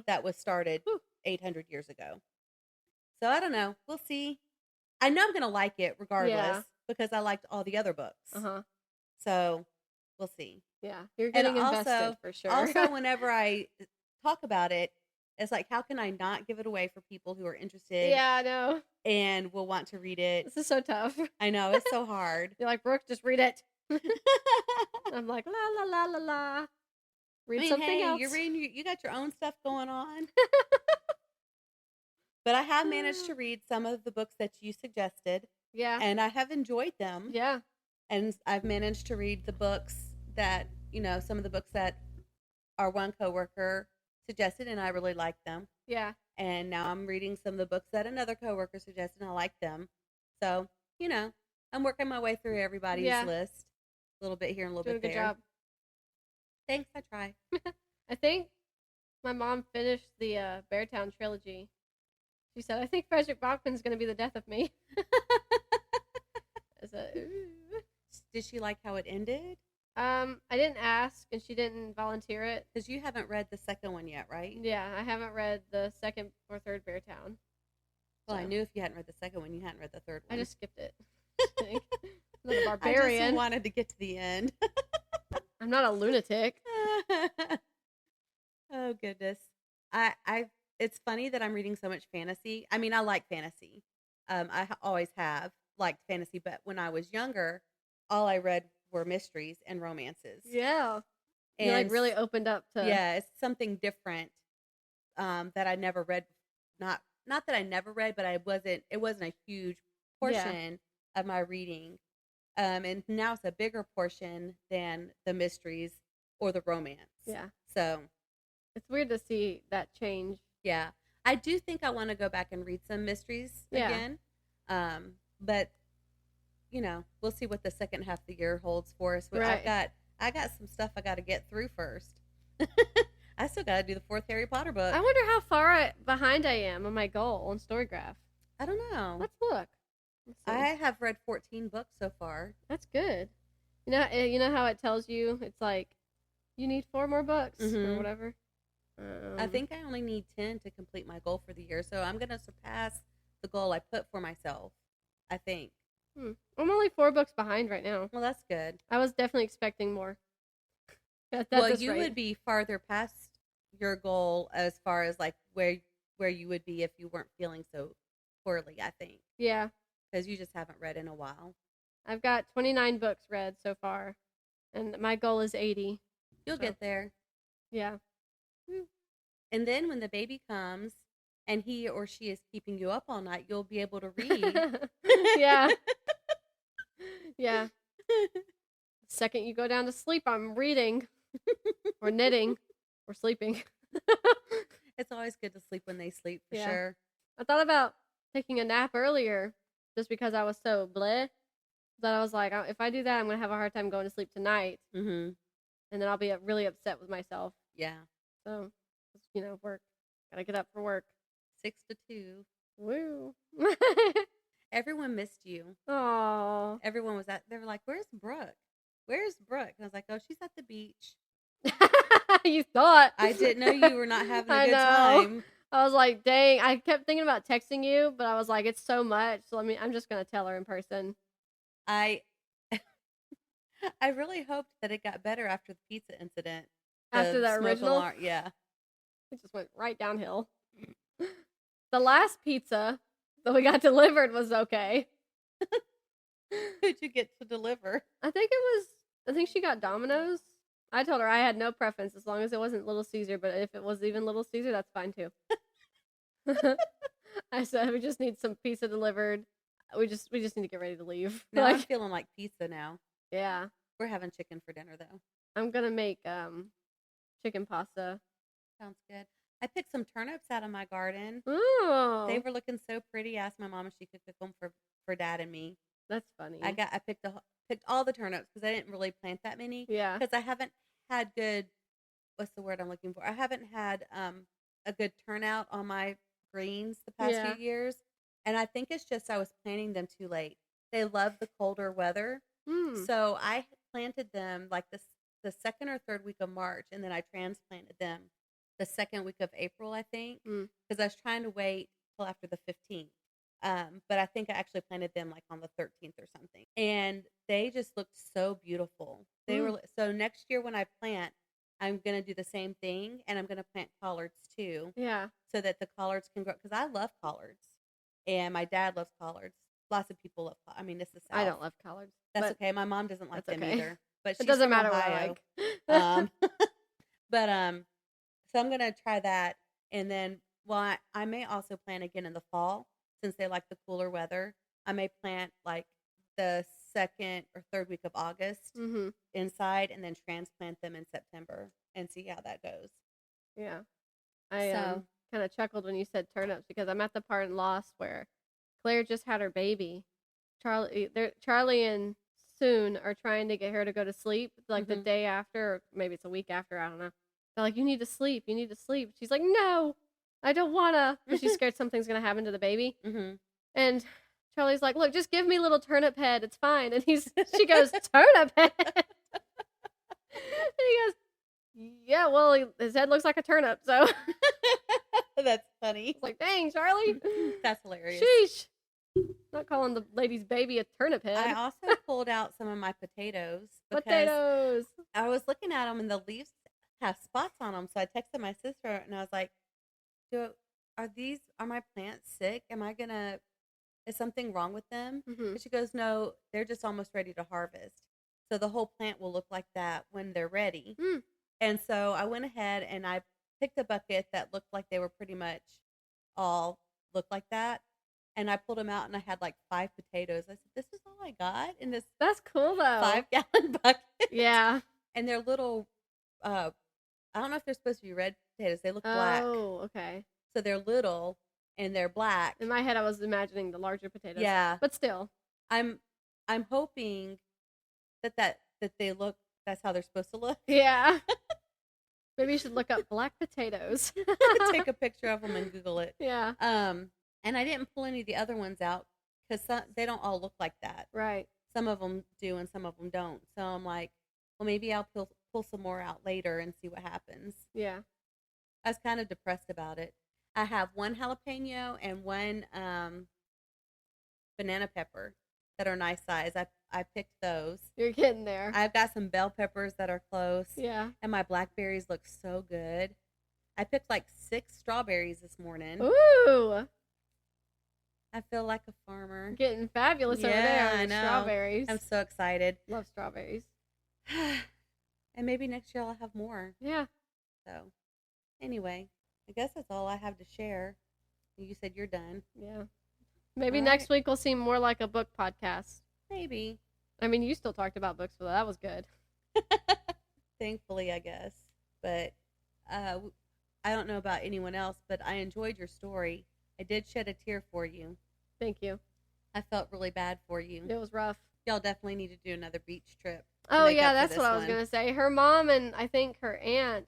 that was started 800 years ago. So I don't know. We'll see. I know I'm going to like it regardless because I liked all the other books. So we'll see. Yeah. You're getting invested for sure. Also, whenever I talk about it, it's like, how can I not give it away for people who are interested? Yeah, I know. And will want to read it. This is so tough. I know. It's so hard. You're like, Brooke, just read it. I'm like, la, la, la, la, la. Read something else. You're reading, you got your own stuff going on. But I have managed to read some of the books that you suggested. Yeah. And I have enjoyed them. Yeah. And I've managed to read the books that, some of the books that our one coworker suggested, and I really liked them. Yeah. And now I'm reading some of the books that another coworker suggested, and I like them. So, I'm working my way through everybody's list. A little bit here and a little bit there. Doing a good job. Thanks, I try. I think my mom finished the Beartown trilogy. She said, I think Fredrik Backman's going to be the death of me. I said, ooh. Did she like how it ended? I didn't ask, and she didn't volunteer it. Because you haven't read the second one yet, right? Yeah, I haven't read the second or third Beartown. Well, I knew if you hadn't read the second one, you hadn't read the third one. I just skipped it. I'm not a I barbarian. just wanted to get to the end. I'm not a lunatic. Oh goodness. It's funny that I'm reading so much fantasy. I mean, I like fantasy. I always have liked fantasy, but when I was younger, all I read were mysteries and romances. Yeah. And you like really opened up to. Yeah, it's something different that I never read. Not that I never read, but it wasn't a huge portion of my reading. And now it's a bigger portion than the mysteries or the romance. Yeah. So it's weird to see that change. Yeah. I do think I want to go back and read some mysteries again. But we'll see what the second half of the year holds for us. But Right. I got some stuff I got to get through first. I still got to do the 4th Harry Potter book. I wonder how far behind I am on my goal on Storygraph. I don't know. Let's look. I have read 14 books so far. That's good. You know how it tells you it's like you need 4 more books or whatever. I think I only need 10 to complete my goal for the year, so I'm going to surpass the goal I put for myself, I think. I'm only 4 books behind right now. Well, that's good. I was definitely expecting more. Well, you would be farther past your goal as far as like where you would be if you weren't feeling so poorly, I think. Yeah. Because you just haven't read in a while. I've got 29 books read so far, and my goal is 80. You'll get there. Yeah. And then when the baby comes and he or she is keeping you up all night, you'll be able to read. Yeah. Yeah. The second you go down to sleep, I'm reading or knitting or sleeping. It's always good to sleep when they sleep, for sure. I thought about taking a nap earlier just because I was so bleh that I was like, if I do that, I'm going to have a hard time going to sleep tonight. Mm-hmm. And then I'll be really upset with myself. Yeah. So, work. Gotta get up for work. 6 to 2. Woo. Everyone missed you. Aww. Everyone was they were like, where's Brooke? Where's Brooke? And I was like, oh, she's at the beach. You thought. I didn't know you were not having a good time. I was like, dang. I kept thinking about texting you, but I was like, it's so much. So I'm just going to tell her in person. I really hoped that it got better after the pizza incident. After the original? Alarm. Yeah. It just went right downhill. The last pizza that we got delivered was okay. Who'd you get to deliver? I think she got Domino's. I told her I had no preference as long as it wasn't Little Caesar, but if it was even Little Caesar, that's fine too. I said we just need some pizza delivered. We just need to get ready to leave. No, I'm feeling like pizza now. Yeah. We're having chicken for dinner though. I'm gonna make chicken pasta. Sounds good. I picked some turnips out of my garden. Ooh. They were looking so pretty. I asked my mom if she could cook them for Dad and me. That's funny. I picked all the turnips because I didn't really plant that many. Yeah. Because I haven't had good. What's the word I'm looking for? I haven't had a good turnout on my greens the past few years, and I think it's just I was planting them too late. They love the colder weather, so I planted them like the second or third week of March, and then I transplanted them the second week of April, I think, because I was trying to wait till after the 15th. But I think I actually planted them like on the 13th or something, and they just looked so beautiful. They were so next year when I plant, I'm gonna do the same thing, and I'm gonna plant collards too. Yeah, so that the collards can grow because I love collards, and my dad loves collards. Lots of people love. I mean, this is South. I don't love collards. That's okay. My mom doesn't like them either. But it doesn't matter what I like. So I'm gonna try that, and then I may also plant again in the fall since they like the cooler weather. I may plant like the second or third week of August inside, and then transplant them in September and see how that goes. Yeah, I kind of chuckled when you said turnips because I'm at the part in Lost where Claire just had her baby. Charlie and Soon are trying to get her to go to sleep like the day after, or maybe it's a week after. I don't know. They're like, you need to sleep. You need to sleep. She's like, no, I don't wanna. But she's scared something's gonna happen to the baby. And Charlie's like, look, just give me little turnip head. It's fine. And she goes, turnip head. well, his head looks like a turnip, so That's funny. it's like, dang, Charlie. That's hilarious. Sheesh. Not calling the lady's baby a turnip head. I also pulled out some of my potatoes. Potatoes. I was looking at them and the leaves have spots on them. So I texted my sister and I was like, are my plants sick? Is something wrong with them? Mm-hmm. And she goes, no, they're just almost ready to harvest. So the whole plant will look like that when they're ready. Mm. And so I went ahead and I picked a bucket that looked like they were pretty much all looked like that. And I pulled them out and I had like 5 potatoes. I said, this is all I got in this That's cool, though. 5-gallon bucket. Yeah. And they're little, I don't know if they're supposed to be red potatoes. They look black. Oh, okay. So they're little and they're black. In my head, I was imagining the larger potatoes. Yeah. But still. I'm hoping that they look, that's how they're supposed to look. Yeah. Maybe you should look up black potatoes. Take a picture of them and Google it. Yeah. And I didn't pull any of the other ones out because they don't all look like that. Right. Some of them do and some of them don't. So I'm like, well, maybe I'll pull some more out later and see what happens. Yeah. I was kind of depressed about it. I have 1 jalapeno and 1 banana pepper that are nice size. I picked those. You're getting there. I've got some bell peppers that are close. Yeah. And my blackberries look so good. I picked like 6 strawberries this morning. Ooh. I feel like a farmer. Getting fabulous over there. I know. Strawberries. I'm so excited. Love strawberries. And maybe next year I'll have more. Yeah. So, anyway, I guess that's all I have to share. You said you're done. Yeah. Maybe All next right. week we'll see more like a book podcast. Maybe. I mean, you still talked about books, but that was good. Thankfully, I guess. But I don't know about anyone else, but I enjoyed your story. I did shed a tear for you. Thank you. I felt really bad for you. It was rough. Y'all definitely need to do another beach trip. Oh, make yeah, up for that's this what I was one. going to say. Her mom and I think her aunt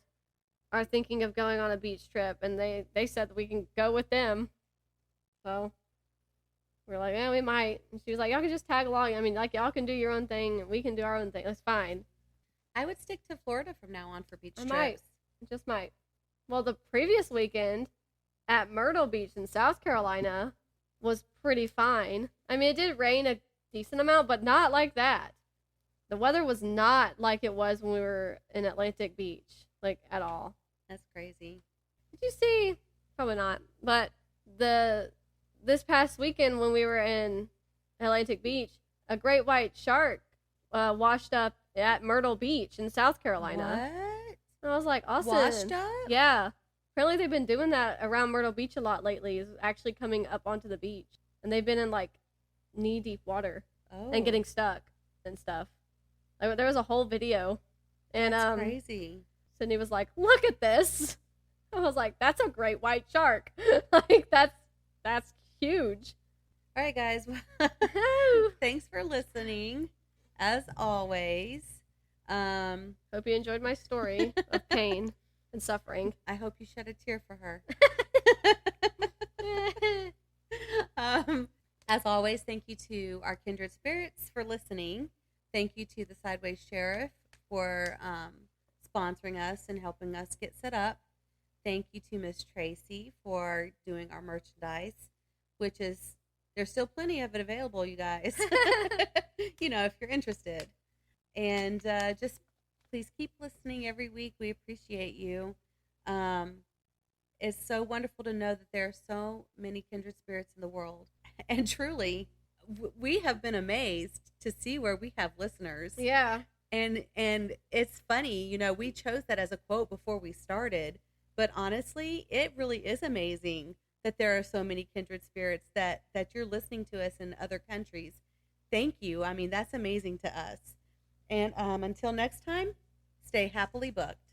are thinking of going on a beach trip, and they said that we can go with them. So we're like, yeah, we might. And she was like, y'all can just tag along. I mean, like, y'all can do your own thing, and we can do our own thing. That's fine. I would stick to Florida from now on for beach I trips. might. Just might. Well, the previous weekend at Myrtle Beach in South Carolina was pretty fine. I mean, it did rain a decent amount, but not like that. The weather was not like it was when we were in Atlantic Beach, like, at all. That's crazy. Did you see? Probably not. But this past weekend when we were in Atlantic Beach, a great white shark washed up at Myrtle Beach in South Carolina. What? And I was like, awesome. Washed up? Yeah. Apparently they've been doing that around Myrtle Beach a lot lately, is actually coming up onto the beach. And they've been in, like, knee-deep water and getting stuck and stuff. Like, there was a whole video. And That's crazy. Sydney was like, look at this. I was like, that's a great white shark. Like, that's huge. All right, guys. Thanks for listening, as always. Hope you enjoyed my story of pain and suffering. I hope you shed a tear for her. As always, thank you to our kindred spirits for listening. Thank you to the Sideways Sheriff for sponsoring us and helping us get set up. Thank you to Miss Tracy for doing our merchandise, which is, there's still plenty of it available, you guys. You know, if you're interested. And just please keep listening every week. We appreciate you. It's so wonderful to know that there are so many kindred spirits in the world. And truly, we have been amazed to see where we have listeners. Yeah. And it's funny, you know, we chose that as a quote before we started. But honestly, it really is amazing that there are so many kindred spirits that you're listening to us in other countries. Thank you. I mean, that's amazing to us. And until next time, stay happily booked.